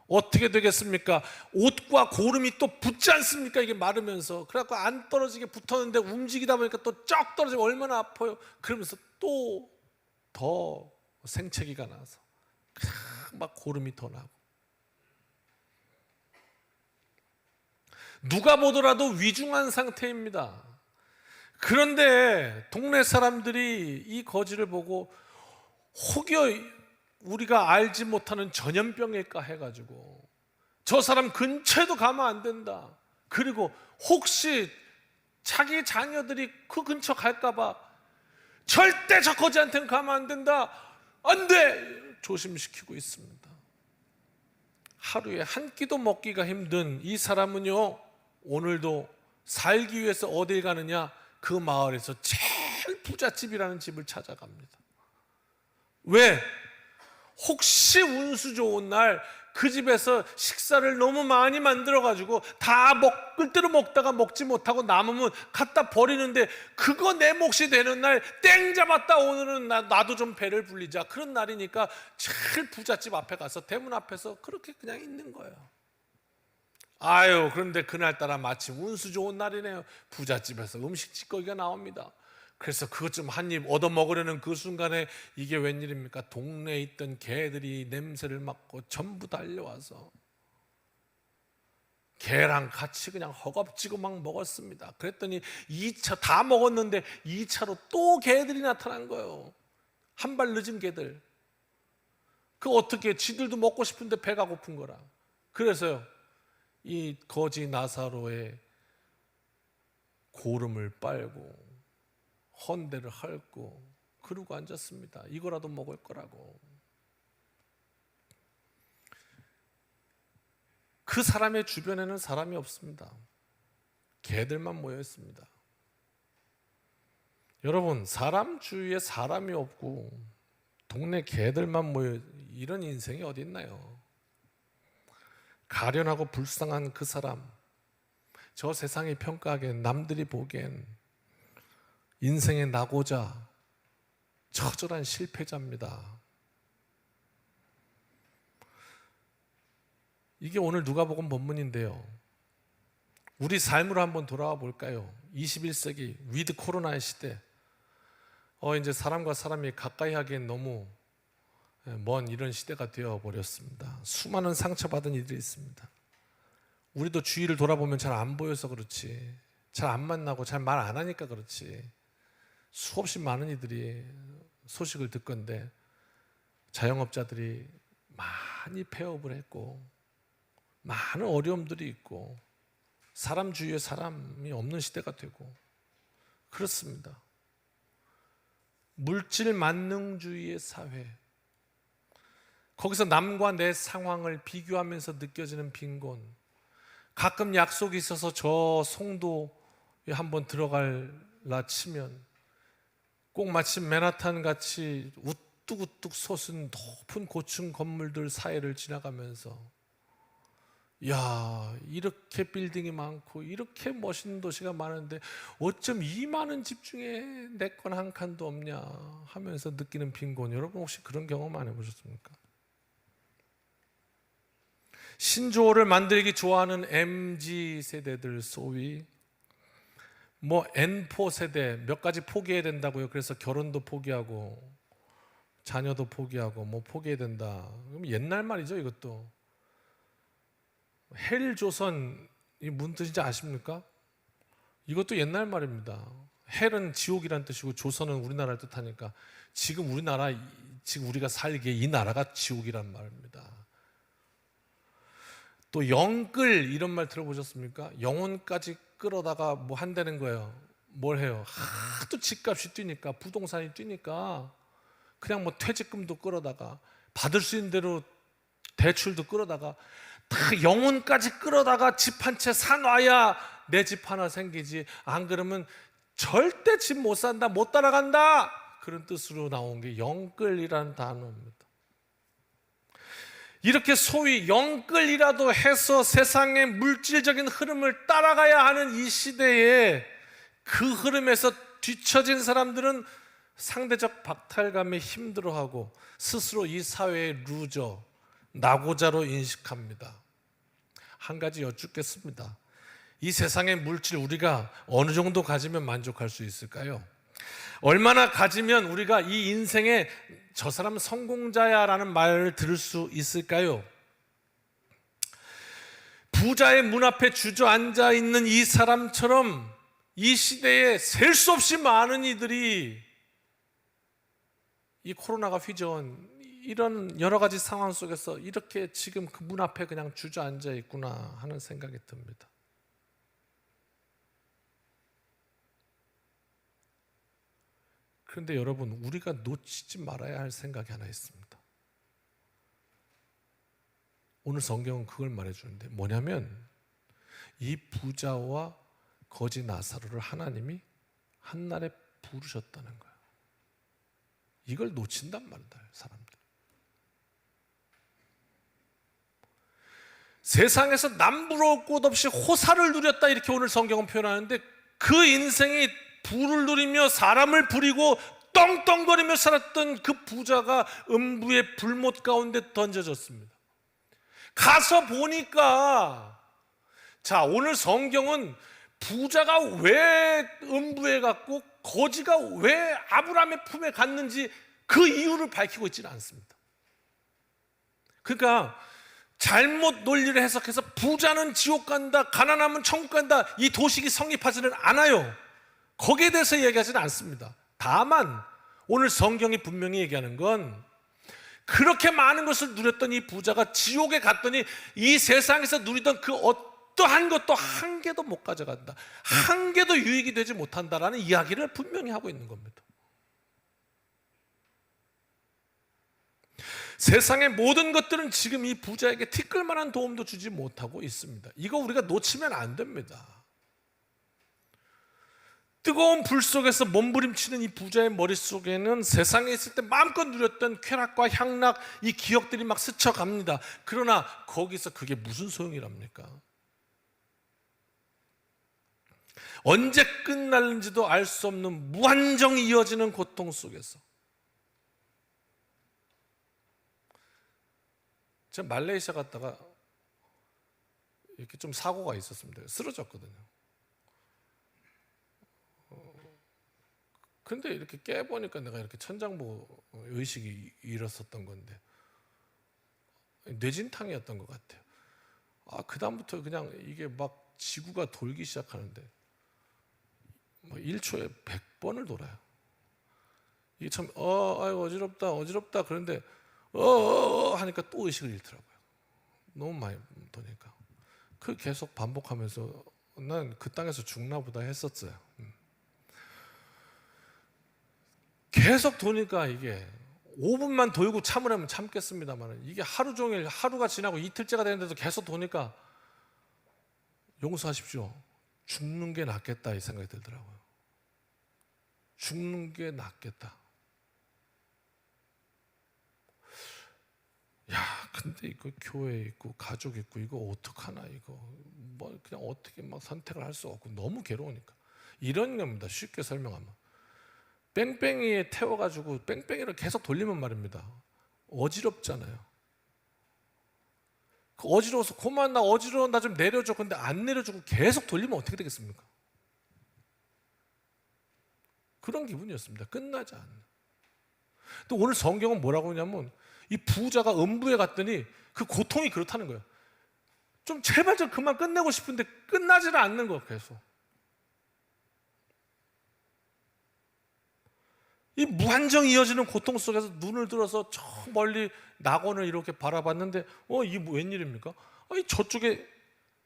어떻게 되겠습니까? 옷과 고름이 또 붙지 않습니까? 이게 마르면서. 그래갖고 안 떨어지게 붙었는데 움직이다 보니까 또 쩍 떨어지고 얼마나 아파요. 그러면서 또 더 생채기가 나서 막 고름이 더 나고. 누가 보더라도 위중한 상태입니다. 그런데 동네 사람들이 이 거지를 보고 혹여 우리가 알지 못하는 전염병일까 해가지고 저 사람 근처에도 가면 안 된다. 그리고 혹시 자기 자녀들이 그 근처 갈까봐 절대 저 거지한테는 가면 안 된다. 안 돼! 조심시키고 있습니다. 하루에 한 끼도 먹기가 힘든 이 사람은요, 오늘도 살기 위해서 어딜 가느냐? 그 마을에서 제일 부잣집이라는 집을 찾아갑니다. 왜? 혹시 운수 좋은 날 그 집에서 식사를 너무 많이 만들어가지고 다 먹을 대로 먹다가 먹지 못하고 남으면 갖다 버리는데, 그거 내 몫이 되는 날 땡 잡았다, 오늘은 나도 좀 배를 불리자, 그런 날이니까 제일 부잣집 앞에 가서 대문 앞에서 그렇게 그냥 있는 거예요. 아유, 그런데 그날따라 마침 운수 좋은 날이네요. 부잣집에서 음식 찌꺼기가 나옵니다. 그래서 그것 좀 한 입 얻어 먹으려는 그 순간에 이게 웬일입니까? 동네에 있던 개들이 냄새를 맡고 전부 달려와서 개랑 같이 그냥 허겁지겁 막 먹었습니다. 그랬더니 2차 다 먹었는데 2차로 또 개들이 나타난 거예요. 한 발 늦은 개들. 그 어떻게, 지들도 먹고 싶은데 배가 고픈 거라. 그래서요, 이 거지 나사로의 고름을 빨고 헌대를 핥고 그러고 앉았습니다. 이거라도 먹을 거라고. 그 사람의 주변에는 사람이 없습니다. 개들만 모여 있습니다. 여러분, 사람 주위에 사람이 없고 동네 개들만 모여, 이런 인생이 어디 있나요? 가련하고 불쌍한 그 사람, 저 세상이 평가하기엔, 남들이 보기엔 인생의 낙오자, 처절한 실패자입니다. 이게 오늘 누가복음 본문인데요, 우리 삶으로 한번 돌아와 볼까요? 21세기 위드 코로나의 시대, 이제 사람과 사람이 가까이 하기엔 너무 먼 이런 시대가 되어버렸습니다. 수많은 상처받은 이들이 있습니다. 우리도 주위를 돌아보면 잘 안 보여서 그렇지, 잘 안 만나고 잘 말 안 하니까 그렇지, 수없이 많은 이들이 소식을 듣건데 자영업자들이 많이 폐업을 했고 많은 어려움들이 있고 사람 주위에 사람이 없는 시대가 되고 그렇습니다. 물질 만능주의의 사회, 거기서 남과 내 상황을 비교하면서 느껴지는 빈곤, 가끔 약속이 있어서 저 송도에 한번 들어갈라 치면 꼭 마치 맨하탄 같이 우뚝우뚝 솟은 높은 고층 건물들 사이를 지나가면서 야, 이렇게 빌딩이 많고 이렇게 멋있는 도시가 많은데 어쩜 이 많은 집 중에 내 건 한 칸도 없냐 하면서 느끼는 빈곤, 여러분 혹시 그런 경험 안 해보셨습니까? 신조어를 만들기 좋아하는 MZ 세대들, 소위 뭐 N4 세대 몇 가지 포기해야 된다고요. 그래서 결혼도 포기하고 자녀도 포기하고 뭐 포기해야 된다. 그럼 옛날 말이죠. 이것도 헬조선, 이 무슨 뜻인지 아십니까? 이것도 옛날 말입니다. 헬은 지옥이란 뜻이고 조선은 우리나라를 뜻하니까 지금 우리나라, 지금 우리가 살기에 이 나라가 지옥이란 말입니다. 또 영끌, 이런 말 들어보셨습니까? 영혼까지 끌어다가 뭐 한다는 거예요. 뭘 해요? 하도 집값이 뛰니까, 부동산이 뛰니까 그냥 뭐 퇴직금도 끌어다가 받을 수 있는 대로 대출도 끌어다가 다 영혼까지 끌어다가 집 한 채 사놔야 내 집 하나 생기지, 안 그러면 절대 집 못 산다, 못 따라간다, 그런 뜻으로 나온 게 영끌이라는 단어입니다. 이렇게 소위 영끌이라도 해서 세상의 물질적인 흐름을 따라가야 하는 이 시대에 그 흐름에서 뒤처진 사람들은 상대적 박탈감에 힘들어하고 스스로 이 사회의 루저, 낙오자로 인식합니다. 한 가지 여쭙겠습니다. 이 세상의 물질 우리가 어느 정도 가지면 만족할 수 있을까요? 얼마나 가지면 우리가 이 인생에 저 사람 성공자야 라는 말을 들을 수 있을까요? 부자의 문 앞에 주저앉아 있는 이 사람처럼 이 시대에 셀 수 없이 많은 이들이 이 코로나가 휘저은 이런 여러 가지 상황 속에서 이렇게 지금 그 문 앞에 그냥 주저앉아 있구나 하는 생각이 듭니다. 그런데 여러분, 우리가 놓치지 말아야 할 생각이 하나 있습니다. 오늘 성경은 그걸 말해주는데 뭐냐면 이 부자와 거지 나사로를 하나님이 한날에 부르셨다는 거예요. 이걸 놓친단 말이다, 사람들. 세상에서 남부러울 곳 없이 호사를 누렸다, 이렇게 오늘 성경은 표현하는데 그 인생이 부를 누리며 사람을 부리고 떵떵거리며 살았던 그 부자가 음부의 불못 가운데 던져졌습니다. 가서 보니까, 자, 오늘 성경은 부자가 왜 음부에 갔고 거지가 왜 아브라함의 품에 갔는지 그 이유를 밝히고 있지는 않습니다. 그러니까 잘못 논리를 해석해서 부자는 지옥 간다, 가난하면 천국 간다, 이 도식이 성립하지는 않아요. 거기에 대해서 얘기하지는 않습니다. 다만 오늘 성경이 분명히 얘기하는 건 그렇게 많은 것을 누렸던 이 부자가 지옥에 갔더니 이 세상에서 누리던 그 어떠한 것도 한 개도 못 가져간다, 한 개도 유익이 되지 못한다라는 이야기를 분명히 하고 있는 겁니다. 세상의 모든 것들은 지금 이 부자에게 티끌만한 도움도 주지 못하고 있습니다. 이거 우리가 놓치면 안 됩니다. 뜨거운 불 속에서 몸부림치는 이 부자의 머릿속에는 세상에 있을 때 마음껏 누렸던 쾌락과 향락, 이 기억들이 막 스쳐갑니다. 그러나 거기서 그게 무슨 소용이랍니까? 언제 끝날는지도 알 수 없는 무한정 이어지는 고통 속에서. 제가 말레이시아 갔다가 이렇게 좀 사고가 있었습니다. 쓰러졌거든요. 근데 이렇게 깨보니까 내가 이렇게 천장 보고 의식이 잃었었던 건데 뇌진탕이었던 것 같아요. 그다음부터 그냥 이게 막 지구가 돌기 시작하는데 막 1초에 100번을 돌아요. 이게 참 아이고 어지럽다 그런데 하니까 또 의식을 잃더라고요. 너무 많이 도니까. 그 계속 반복하면서 난 그 땅에서 죽나 보다 했었어요. 계속 도니까 이게 5분만 돌고 참으려면 참겠습니다만 이게 하루 종일 하루가 지나고 이틀째가 되는데도 계속 도니까 용서하십시오. 죽는 게 낫겠다 이 생각이 들더라고요. 죽는 게 낫겠다. 야, 근데 이거 교회 있고 가족 있고 이거 어떡하나 이거 뭐 그냥 어떻게 막 선택을 할 수가 없고 너무 괴로우니까 이런 겁니다. 쉽게 설명하면 뺑뺑이에 태워가지고 뺑뺑이를 계속 돌리면 말입니다. 어지럽잖아요. 그 어지러워서 그만 나 어지러워 나 좀 내려줘. 근데 안 내려주고 계속 돌리면 어떻게 되겠습니까? 그런 기분이었습니다. 끝나지 않는. 또 오늘 성경은 뭐라고 하냐면 이 부자가 음부에 갔더니 그 고통이 그렇다는 거예요. 좀 제발 좀 그만 끝내고 싶은데 끝나지를 않는 거 계속. 이 무한정 이어지는 고통 속에서 눈을 들어서 저 멀리 낙원을 이렇게 바라봤는데 이게 웬일입니까? 이 저쪽에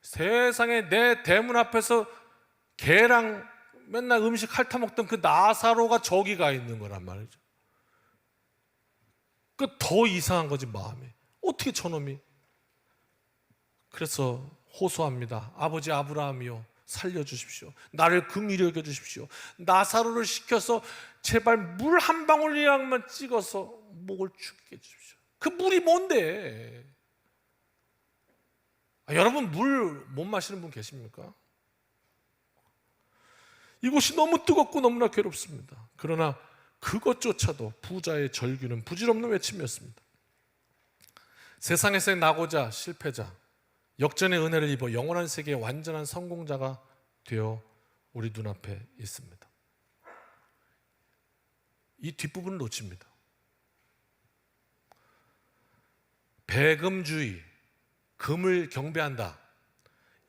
세상에 내 대문 앞에서 개랑 맨날 음식 핥아먹던 그 나사로가 저기 가 있는 거란 말이죠. 그 더 이상한 거지 마음이. 어떻게 저놈이. 그래서 호소합니다. 아버지 아브라함이요 살려주십시오. 나를 긍휼히 여겨주십시오. 나사로를 시켜서 제발 물 한 방울이랑만 찍어서 목을 죽게 해주십시오. 그 물이 뭔데? 여러분 물 못 마시는 분 계십니까? 이곳이 너무 뜨겁고 너무나 괴롭습니다. 그러나 그것조차도 부자의 절규는 부질없는 외침이었습니다. 세상에서의 나고자 실패자, 역전의 은혜를 입어 영원한 세계의 완전한 성공자가 되어 우리 눈앞에 있습니다. 이 뒷부분을 놓칩니다. 배금주의, 금을 경배한다.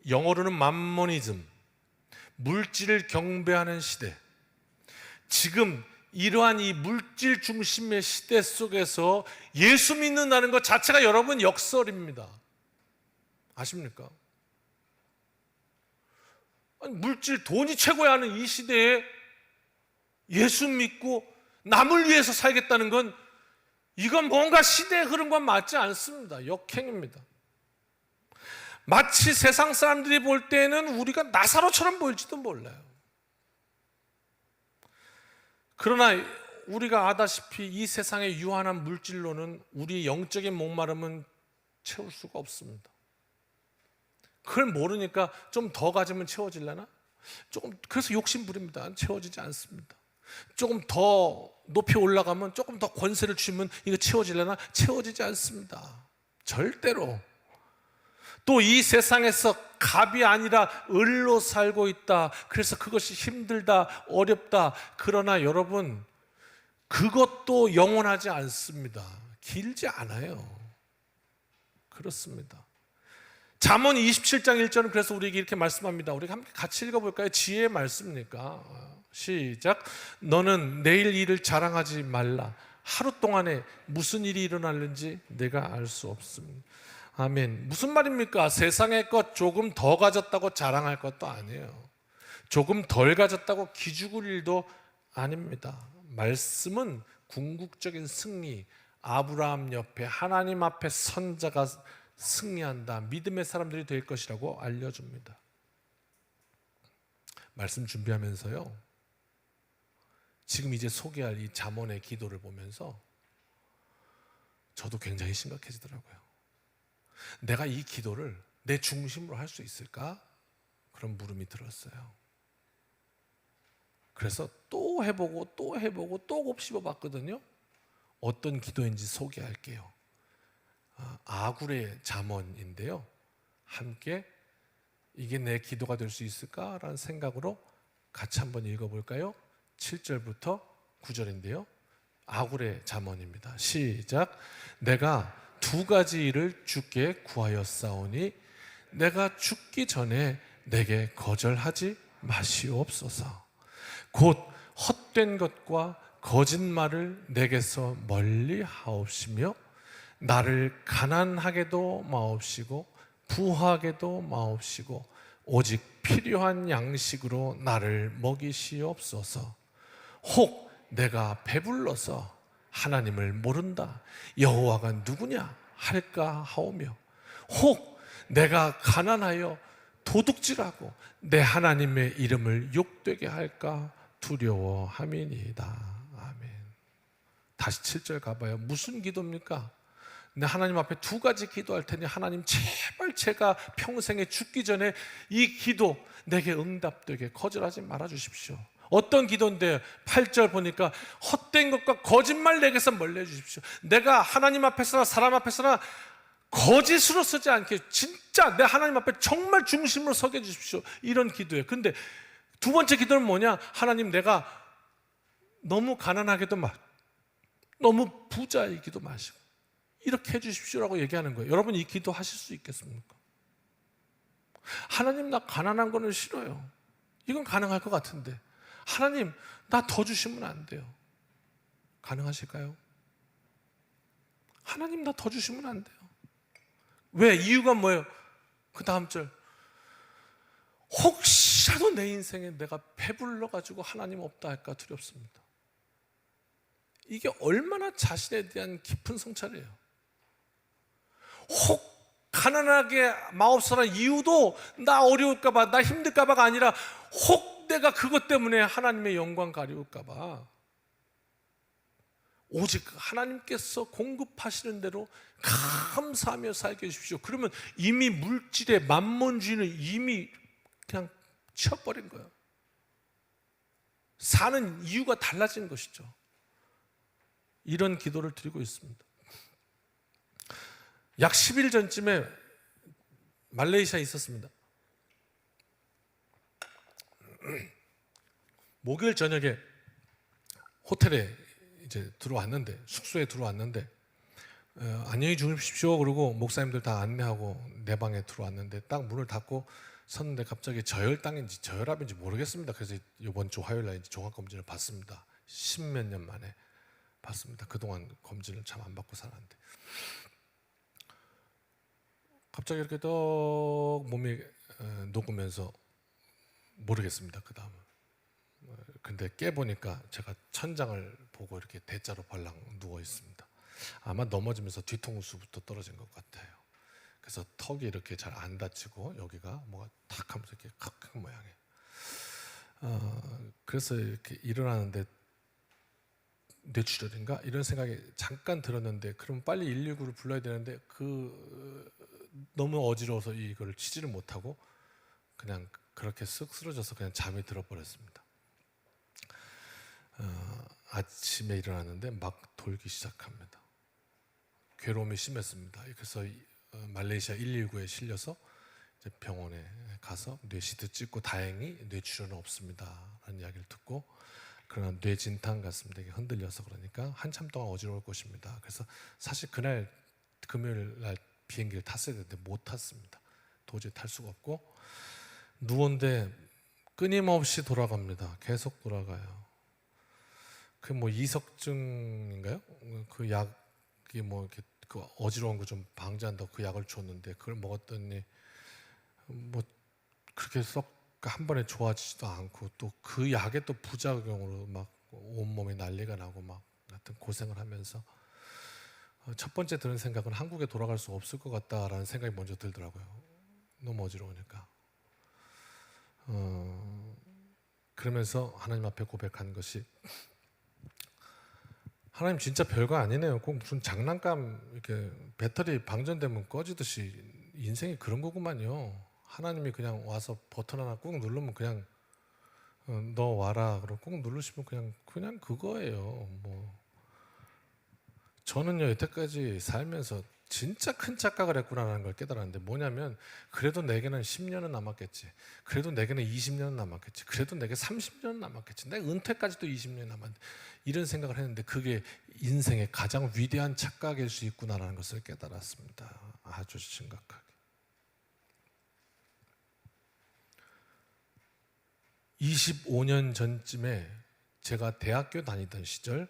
영어로는 맘모니즘, 물질을 경배하는 시대. 지금 이러한 이 물질 중심의 시대 속에서 예수 믿는다는 것 자체가 여러분 역설입니다. 아십니까? 아니, 물질, 돈이 최고야 하는 이 시대에 예수 믿고 남을 위해서 살겠다는 건 이건 뭔가 시대의 흐름과 맞지 않습니다. 역행입니다. 마치 세상 사람들이 볼 때는 우리가 나사로처럼 보일지도 몰라요. 그러나 우리가 아다시피 이 세상의 유한한 물질로는 우리의 영적인 목마름은 채울 수가 없습니다. 그걸 모르니까 좀 더 가지면 채워질려나? 그래서 욕심부립니다. 채워지지 않습니다. 조금 더 높이 올라가면 조금 더 권세를 주면 이거 채워질려나? 채워지지 않습니다. 절대로. 또 이 세상에서 갑이 아니라 을로 살고 있다. 그래서 그것이 힘들다, 어렵다. 그러나 여러분, 그것도 영원하지 않습니다. 길지 않아요. 그렇습니다. 잠언 27장 1절은 그래서 우리에게 이렇게 말씀합니다. 우리 함께 같이 읽어볼까요? 지혜의 말씀이니까. 시작. 너는 내일 일을 자랑하지 말라. 하루 동안에 무슨 일이 일어날는지 내가 알 수 없습니다. 아멘. 무슨 말입니까? 세상의 것 조금 더 가졌다고 자랑할 것도 아니에요. 조금 덜 가졌다고 기죽을 일도 아닙니다. 말씀은 궁극적인 승리, 아브라함 옆에 하나님 앞에 선자가 승리한다. 믿음의 사람들이 될 것이라고 알려줍니다. 말씀 준비하면서요, 지금 이제 소개할 이 잠언의 기도를 보면서 저도 굉장히 심각해지더라고요. 내가 이 기도를 내 중심으로 할 수 있을까? 그런 물음이 들었어요. 그래서 또 해보고 또 곱씹어 봤거든요. 어떤 기도인지 소개할게요. 아굴의 잠언인데요. 함께 이게 내 기도가 될 수 있을까라는 생각으로 같이 한번 읽어볼까요? 7절부터 9절인데요. 아굴의 잠언입니다. 시작. 내가 두 가지 일을 주께 구하였사오니 내가 죽기 전에 내게 거절하지 마시옵소서. 곧 헛된 것과 거짓말을 내게서 멀리 하옵시며 나를 가난하게도 마옵시고 부하게도 마옵시고 오직 필요한 양식으로 나를 먹이시옵소서. 혹 내가 배불러서 하나님을 모른다, 여호와가 누구냐 할까 하오며, 혹 내가 가난하여 도둑질하고 내 하나님의 이름을 욕되게 할까 두려워함이니이다. 아멘. 다시 7절 가봐요. 무슨 기도입니까? 내 하나님 앞에 두 가지 기도할 테니 하나님 제발 제가 평생에 죽기 전에 이 기도 내게 응답되게 거절하지 말아 주십시오. 어떤 기도인데 8절 보니까 헛된 것과 거짓말 내게서 멀리 해 주십시오. 내가 하나님 앞에서나 사람 앞에서나 거짓으로 서지 않게 진짜 내 하나님 앞에 정말 중심으로 서게 해 주십시오. 이런 기도예요. 근데 두 번째 기도는 뭐냐? 하나님 내가 너무 가난하게도 너무 부자이기도 마시고 이렇게 해주십시오라고 얘기하는 거예요. 여러분 이 기도 하실 수 있겠습니까? 하나님 나 가난한 거는 싫어요. 이건 가능할 것 같은데 하나님 나 더 주시면 안 돼요. 가능하실까요? 하나님 나 더 주시면 안 돼요. 왜? 이유가 뭐예요? 그 다음 절, 혹시라도 내 인생에 내가 배불러가지고 하나님 없다 할까 두렵습니다. 이게 얼마나 자신에 대한 깊은 성찰이에요. 혹 가난하게 마옵소서 이유도 나 어려울까봐 나 힘들까봐가 아니라 혹 내가 그것 때문에 하나님의 영광 가리울까봐 오직 하나님께서 공급하시는 대로 감사하며 살게 해주십시오. 그러면 이미 물질의 만몬주의는 이미 그냥 치워버린 거예요. 사는 이유가 달라진 것이죠. 이런 기도를 드리고 있습니다. 약 10일 전쯤에 말레이시아에 있었습니다. 목요일 저녁에 호텔에 이제 들어왔는데, 숙소에 들어왔는데 안녕히 주무십시오 그러고 목사님들 다 안내하고 내 방에 들어왔는데 딱 문을 닫고 섰는데 갑자기 저혈당인지 저혈압인지 모르겠습니다. 그래서 이번 주 화요일 날 종합검진을 받습니다. 10몇 년 만에 받습니다. 그동안 검진을 참 안 받고 살았는데 갑자기 이렇게 떡 몸이 녹으면서 모르겠습니다. 그 다음은 근데 깨보니까 제가 천장을 보고 이렇게 대자로 발랑 누워 있습니다. 아마 넘어지면서 뒤통수부터 떨어진 것 같아요. 그래서 턱이 이렇게 잘 안 다치고 여기가 뭐가 탁 하면서 이렇게 칵칵 모양이에요. 그래서 이렇게 일어나는데 뇌출혈인가 이런 생각이 잠깐 들었는데 그럼 빨리 119를 불러야 되는데 너무 어지러워서 이걸 치지를 못하고 그냥 그렇게 쓱 쓰러져서 그냥 잠이 들어버렸습니다. 아침에 일어났는데 막 돌기 시작합니다. 괴로움이 심했습니다. 그래서 말레이시아 119에 실려서 이제 병원에 가서 뇌시트 찍고 다행히 뇌출혈은 없습니다 라는 이야기를 듣고, 그러나 뇌진탕 같습니다. 이게 흔들려서 그러니까 한참 동안 어지러울 것입니다. 그래서 사실 그날 금요일 날 비행기를 탔어야 되는데 못 탔습니다. 도저히 탈 수가 없고 누운데 끊임없이 돌아갑니다. 계속 돌아가요. 그 뭐 이석증인가요? 그 약이 뭐 이렇게 그 어지러운 거 좀 방지한다고 그 약을 줬는데 그걸 먹었더니 뭐 그렇게 썩 한 번에 좋아지지도 않고 또 그 약의 또 부작용으로 막 온몸에 난리가 나고 막 하여튼 고생을 하면서 첫 번째 드는 생각은 한국에 돌아갈 수 없을 것 같다라는 생각이 먼저 들더라고요. 너무 어지러우니까. 그러면서 하나님 앞에 고백한 것이, 하나님 진짜 별거 아니네요. 꼭 무슨 장난감 이렇게 배터리 방전되면 꺼지듯이 인생이 그런 거구만요. 하나님이 그냥 와서 버튼 하나 꾹 누르면 그냥 너 와라 그러고 꾹 누르시면 그냥 그거예요. 뭐 저는요 여태까지 살면서 진짜 큰 착각을 했구나라는 걸 깨달았는데 뭐냐면 그래도 내게는 10년은 남았겠지. 그래도 내게는 20년은 남았겠지. 그래도 내게 30년은 남았겠지. 내가 은퇴까지도 20년이 남았는데 이런 생각을 했는데 그게 인생의 가장 위대한 착각일 수 있구나라는 것을 깨달았습니다. 아주 심각하게. 25년 전쯤에 제가 대학교 다니던 시절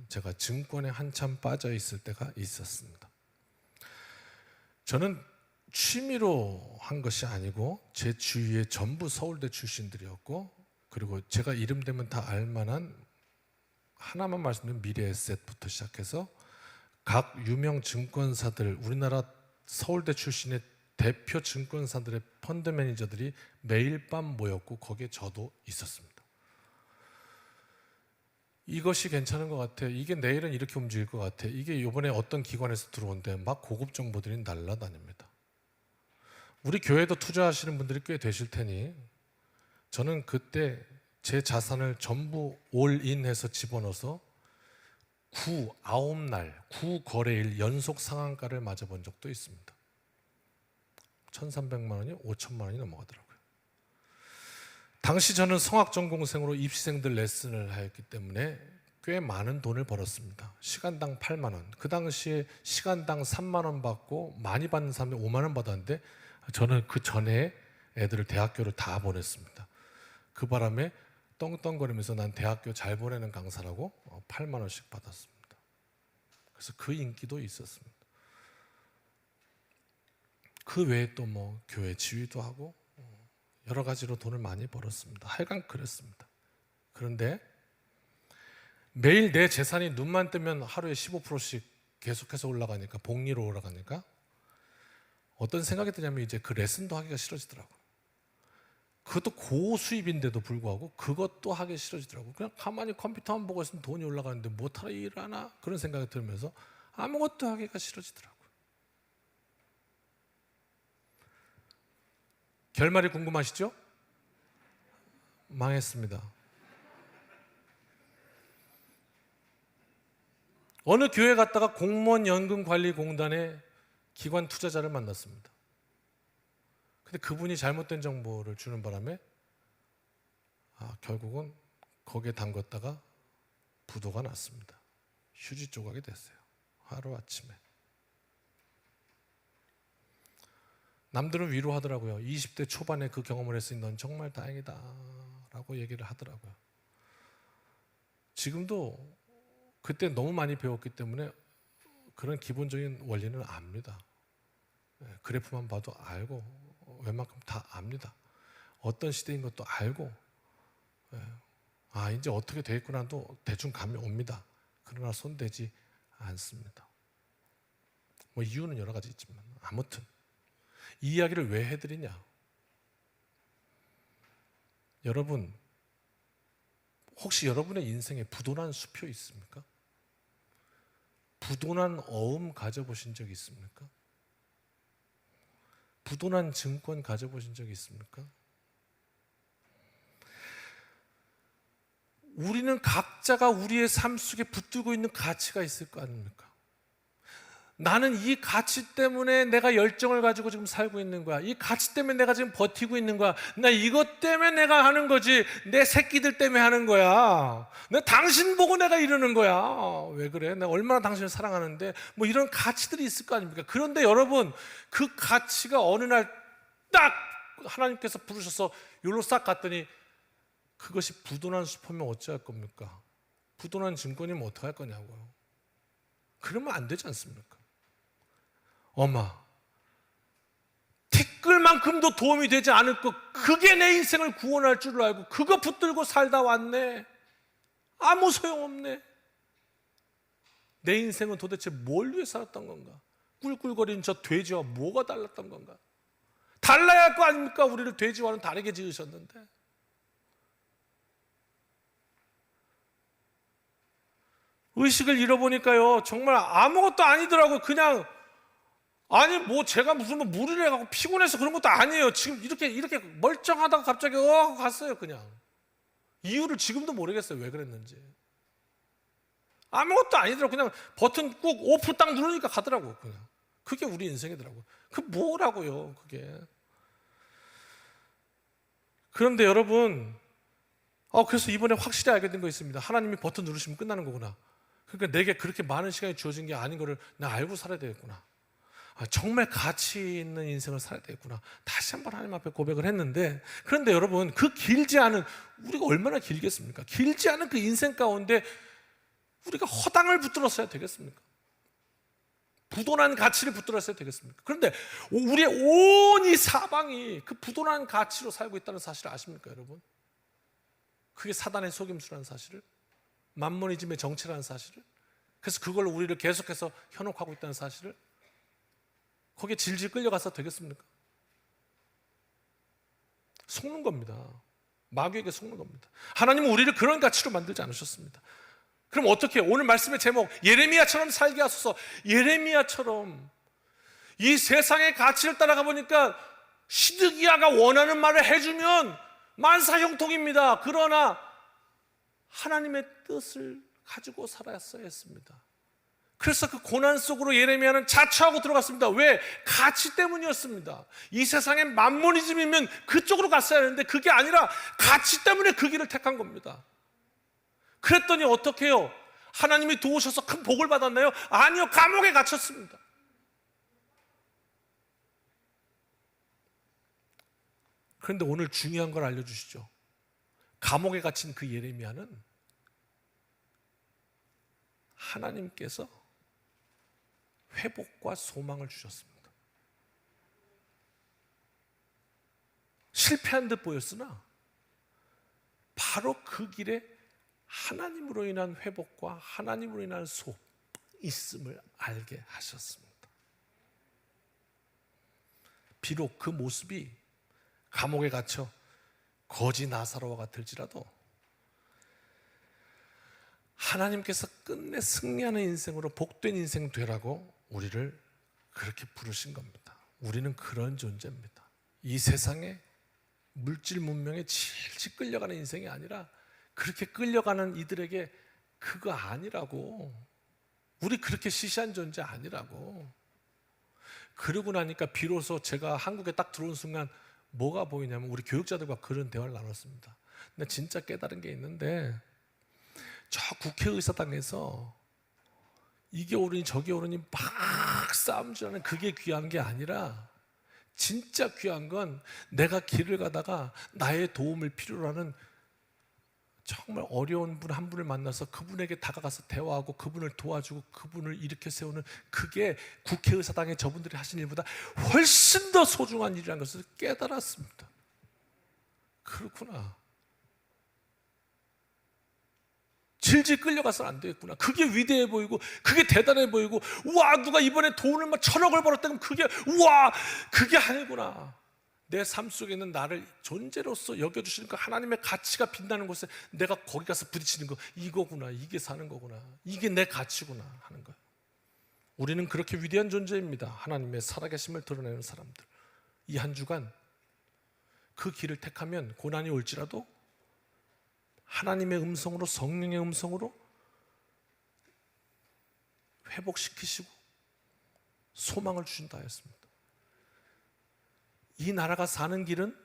제가 증권에 한참 빠져 있을 때가 있었습니다. 저는 취미로 한 것이 아니고 제 주위에 전부 서울대 출신들이었고, 그리고 제가 이름 대면 다 알만한, 하나만 말씀드리면 미래에셋부터 시작해서 각 유명 증권사들, 우리나라 서울대 출신의 대표 증권사들의 펀드 매니저들이 매일 밤 모였고 거기에 저도 있었습니다. 이것이 괜찮은 것 같아, 이게 내일은 이렇게 움직일 것 같아, 이게 이번에 어떤 기관에서 들어온대, 막 고급 정보들이 날라다닙니다. 우리 교회도 투자하시는 분들이 꽤 되실 테니 저는 그때 제 자산을 전부 올인해서 집어넣어서 9거래일 연속 상한가를 맞아본 적도 있습니다. 1,300만 원이 5천만 원이 넘어가더라고요. 당시 저는 성악전공생으로 입시생들 레슨을 하였기 때문에 꽤 많은 돈을 벌었습니다. 시간당 8만 원. 그 당시에 시간당 3만 원 받고 많이 받는 사람이 5만 원 받았는데 저는 그 전에 애들을 대학교를 다 보냈습니다. 그 바람에 떵떵거리면서 난 대학교 잘 보내는 강사라고 8만 원씩 받았습니다. 그래서 그 인기도 있었습니다. 그 외에 또 뭐 교회 지휘도 하고 여러 가지로 돈을 많이 벌었습니다. 하여간 그랬습니다. 그런데 매일 내 재산이 눈만 뜨면 하루에 15%씩 계속해서 올라가니까, 복리로 올라가니까 어떤 생각이 드냐면 이제 그 레슨도 하기가 싫어지더라고요. 그것도 고수입인데도 불구하고 그것도 하기 싫어지더라고요. 그냥 가만히 컴퓨터만 보고 있으면 돈이 올라가는데 못하러 일하나? 그런 생각이 들면서 아무것도 하기가 싫어지더라고요. 결말이 궁금하시죠? 망했습니다. 어느 교회 갔다가 공무원연금관리공단의 기관 투자자를 만났습니다. 근데 그분이 잘못된 정보를 주는 바람에 결국은 거기에 담궜다가 부도가 났습니다. 휴지 조각이 됐어요. 하루아침에. 남들은 위로하더라고요. 20대 초반에 그 경험을 했으니 넌 정말 다행이다 라고 얘기를 하더라고요. 지금도 그때 너무 많이 배웠기 때문에 그런 기본적인 원리는 압니다. 그래프만 봐도 알고 웬만큼 다 압니다. 어떤 시대인 것도 알고 이제 어떻게 되겠구나도 대충 감이 옵니다. 그러나 손대지 않습니다. 뭐 이유는 여러 가지 있지만 아무튼 이 이야기를 왜 해드리냐? 여러분, 혹시 여러분의 인생에 부도난 수표 있습니까? 부도난 어음 가져보신 적 있습니까? 부도난 증권 가져보신 적 있습니까? 우리는 각자가 우리의 삶 속에 붙들고 있는 가치가 있을 거 아닙니까? 나는 이 가치 때문에 내가 열정을 가지고 지금 살고 있는 거야. 이 가치 때문에 내가 지금 버티고 있는 거야. 나 이것 때문에 내가 하는 거지. 내 새끼들 때문에 하는 거야. 내 당신 보고 내가 이러는 거야. 왜 그래? 내가 얼마나 당신을 사랑하는데. 뭐 이런 가치들이 있을 거 아닙니까? 그런데 여러분, 그 가치가 어느 날 딱 하나님께서 부르셔서 여기로 싹 갔더니 그것이 부도난 수포면 어찌할 겁니까? 부도난 증권이면 어떡할 거냐고요. 그러면 안 되지 않습니까? 엄마, 티끌만큼도 도움이 되지 않을 것, 그게 내 인생을 구원할 줄 알고 그거 붙들고 살다 왔네. 아무 소용없네. 내 인생은 도대체 뭘 위해 살았던 건가? 꿀꿀거리는 저 돼지와 뭐가 달랐던 건가? 달라야 할 거 아닙니까? 우리를 돼지와는 다르게 지으셨는데. 의식을 잃어보니까요, 정말 아무것도 아니더라고요. 그냥 뭐 제가 무슨 무리를 해갖고 피곤해서 그런 것도 아니에요. 지금 이렇게 멀쩡하다가 갑자기 갔어요. 그냥 이유를 지금도 모르겠어요. 왜 그랬는지. 아무것도 아니더라고. 그냥 버튼 꾹 오프 딱 누르니까 가더라고. 그냥 그게 우리 인생이더라고. 그 뭐라고요, 그게. 그런데 여러분, 그래서 이번에 확실히 알게 된 거 있습니다. 하나님이 버튼 누르시면 끝나는 거구나. 그러니까 내게 그렇게 많은 시간이 주어진 게 아닌 거를 내가 알고 살아야 되겠구나. 정말 가치 있는 인생을 살아야 되겠구나. 다시 한번 하나님 앞에 고백을 했는데, 그런데 여러분, 그 길지 않은, 우리가 얼마나 길겠습니까? 길지 않은 그 인생 가운데 우리가 허당을 붙들었어야 되겠습니까? 부도난 가치를 붙들었어야 되겠습니까? 그런데 우리의 온 이 사방이 그 부도난 가치로 살고 있다는 사실을 아십니까, 여러분? 그게 사단의 속임수라는 사실을, 만모니즘의 정체라는 사실을, 그래서 그걸로 우리를 계속해서 현혹하고 있다는 사실을, 거기에 질질 끌려가서 되겠습니까? 속는 겁니다. 마귀에게 속는 겁니다. 하나님은 우리를 그런 가치로 만들지 않으셨습니다. 그럼 어떻게 해요? 오늘 말씀의 제목, 예레미야처럼 살게 하소서. 예레미야처럼 이 세상의 가치를 따라가 보니까 시드기야가 원하는 말을 해주면 만사형통입니다. 그러나 하나님의 뜻을 가지고 살았어야 했습니다. 그래서 그 고난 속으로 예레미야는 자처하고 들어갔습니다. 왜? 가치 때문이었습니다. 이 세상의 만모니즘이면 그쪽으로 갔어야 하는데 그게 아니라 가치 때문에 그 길을 택한 겁니다. 그랬더니 어떻게 해요? 하나님이 도우셔서 큰 복을 받았나요? 아니요, 감옥에 갇혔습니다. 그런데 오늘 중요한 걸 알려주시죠. 감옥에 갇힌 그 예레미야는 하나님께서 회복과 소망을 주셨습니다. 실패한 듯 보였으나 바로 그 길에 하나님으로 인한 회복과 하나님으로 인한 소원이 있음을 알게 하셨습니다. 비록 그 모습이 감옥에 갇혀 거지 나사로와 같을지라도 하나님께서 끝내 승리하는 인생으로 복된 인생 되라고 우리를 그렇게 부르신 겁니다. 우리는 그런 존재입니다. 이 세상에 물질 문명에 질질 끌려가는 인생이 아니라 그렇게 끌려가는 이들에게 그거 아니라고. 우리 그렇게 시시한 존재 아니라고. 그러고 나니까 비로소 제가 한국에 딱 들어온 순간 뭐가 보이냐면 우리 교육자들과 그런 대화를 나눴습니다. 근데 진짜 깨달은 게 있는데 저 국회의사당에서 이게 옳으니 저게 옳으니 막 싸움 주는 그게 귀한 게 아니라 진짜 귀한 건 내가 길을 가다가 나의 도움을 필요로 하는 정말 어려운 분 한 분을 만나서 그분에게 다가가서 대화하고 그분을 도와주고 그분을 일으켜 세우는 그게 국회의사당의 저분들이 하신 일보다 훨씬 더 소중한 일이라는 것을 깨달았습니다. 그렇구나. 질질 끌려가서는 안 되겠구나. 그게 위대해 보이고 그게 대단해 보이고 우와 누가 이번에 돈을 막 1,000억을 벌었다 그러면 그게 우와 그게 아니구나. 내 삶 속에 있는 나를 존재로서 여겨주시는 그 하나님의 가치가 빛나는 곳에 내가 거기 가서 부딪히는 거 이거구나. 이게 사는 거구나. 이게 내 가치구나 하는 거예요. 우리는 그렇게 위대한 존재입니다. 하나님의 살아계심을 드러내는 사람들. 이 한 주간 그 길을 택하면 고난이 올지라도 하나님의 음성으로 성령의 음성으로 회복시키시고 소망을 주신다 했습니다. 이 나라가 사는 길은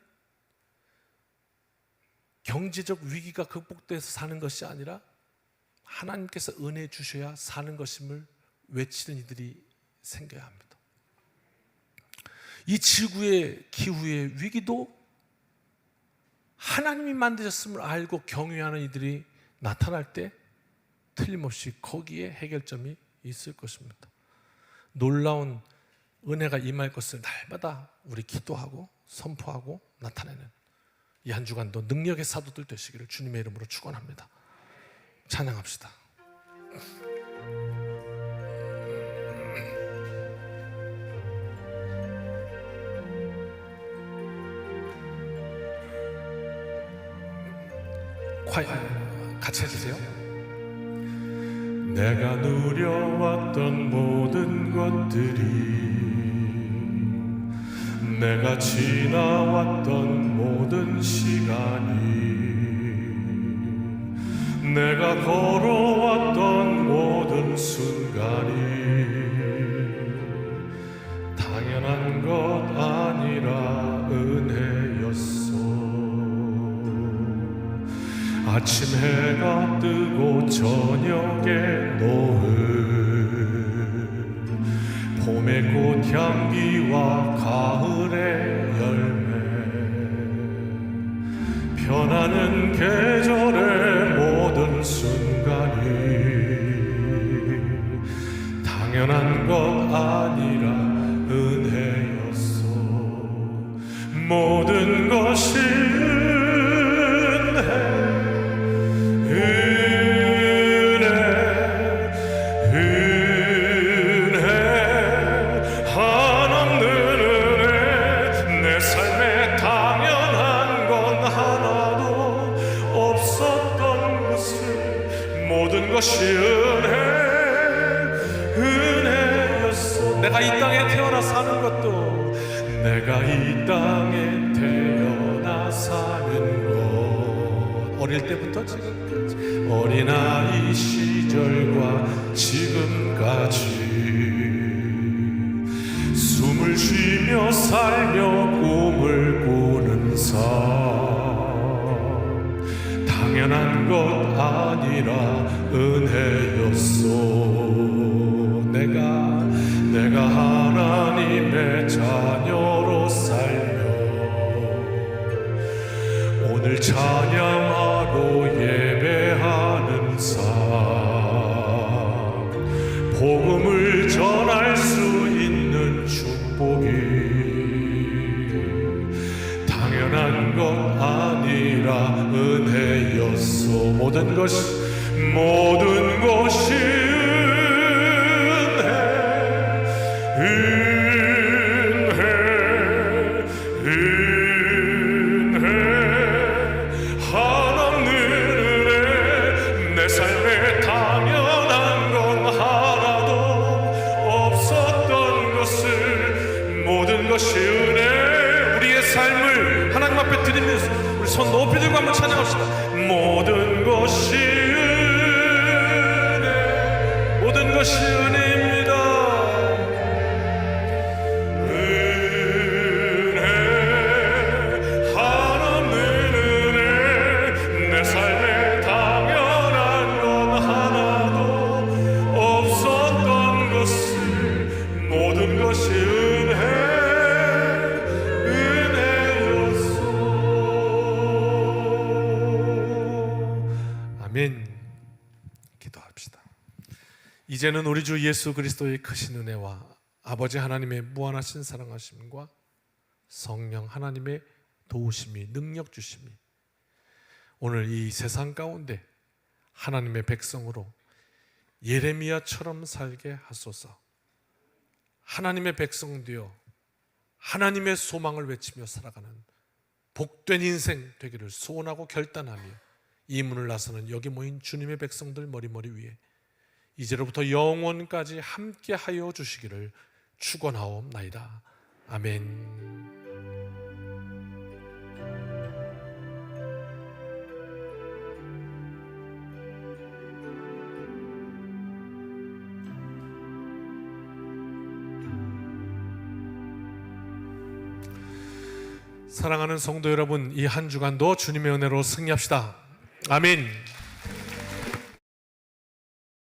경제적 위기가 극복돼서 사는 것이 아니라 하나님께서 은혜 주셔야 사는 것임을 외치는 이들이 생겨야 합니다. 이 지구의 기후의 위기도 하나님이 만드셨음을 알고 경외하는 이들이 나타날 때 틀림없이 거기에 해결점이 있을 것입니다. 놀라운 은혜가 임할 것을 날마다 우리 기도하고 선포하고 나타내는 이 한 주간도 능력의 사도들 되시기를 주님의 이름으로 축원합니다. 찬양합시다. 콰이어 같이 해주세요. 내가 누려왔던 모든 것들이 내가 지나왔던 모든 시간이 내가 걸어왔던 모든 순간이 당연한 것 아니라 은혜였어. 아침 해가 뜨고 저녁에 노을 봄의 꽃향기와 가을의 열매, 변하는 계절의 모든 순간이 당연한 것 아니라 은혜였어. 모든 것이 것이 은혜였어. 내가 이 땅에 태어나 사는 것도, 내가 이 땅에 태어나 사는 것, 어릴 때부터 지금까지, 어린아이 시절과 지금까지 숨을 쉬며 살며 꿈을 꾸는 삶, 당연한 것 아니라 은혜였어. 내가 하나님의 자녀로 살며 오늘 찬양하고 예배하는 삶, 복음을 전할 수 있는 축복이 당연한 것 아니라 은혜였어. 모든 것이 은혜, 한없는 은혜. 내 삶에 당연한 건 하나도 없었던 것을, 모든 것이 은혜. 우리의 삶을 하나님 앞에 드리면서 우리 손 높이 들고 한번 찬양합시다. 모든 것이 은혜, 모든 것이 은혜입니다. 은혜, 한없는 은혜. 내 삶에 당연한 건 하나도 없었던 것을, 모든 것이 은혜였어. 아멘. 기도합시다. 이제는 우리 주 예수 그리스도의 크신 은혜와 아버지 하나님의 무한하신 사랑하심과 성령 하나님의 도우심이, 능력 주심이 오늘 이 세상 가운데 하나님의 백성으로 예레미야처럼 살게 하소서. 하나님의 백성 되어 하나님의 소망을 외치며 살아가는 복된 인생 되기를 소원하고 결단하며 이 문을 나서는 여기 모인 주님의 백성들 머리머리 위에 이제로부터 영원까지 함께하여 주시기를 축원하옵나이다. 아멘. 사랑하는 성도 여러분, 이 한 주간도 주님의 은혜로 승리합시다. 아멘.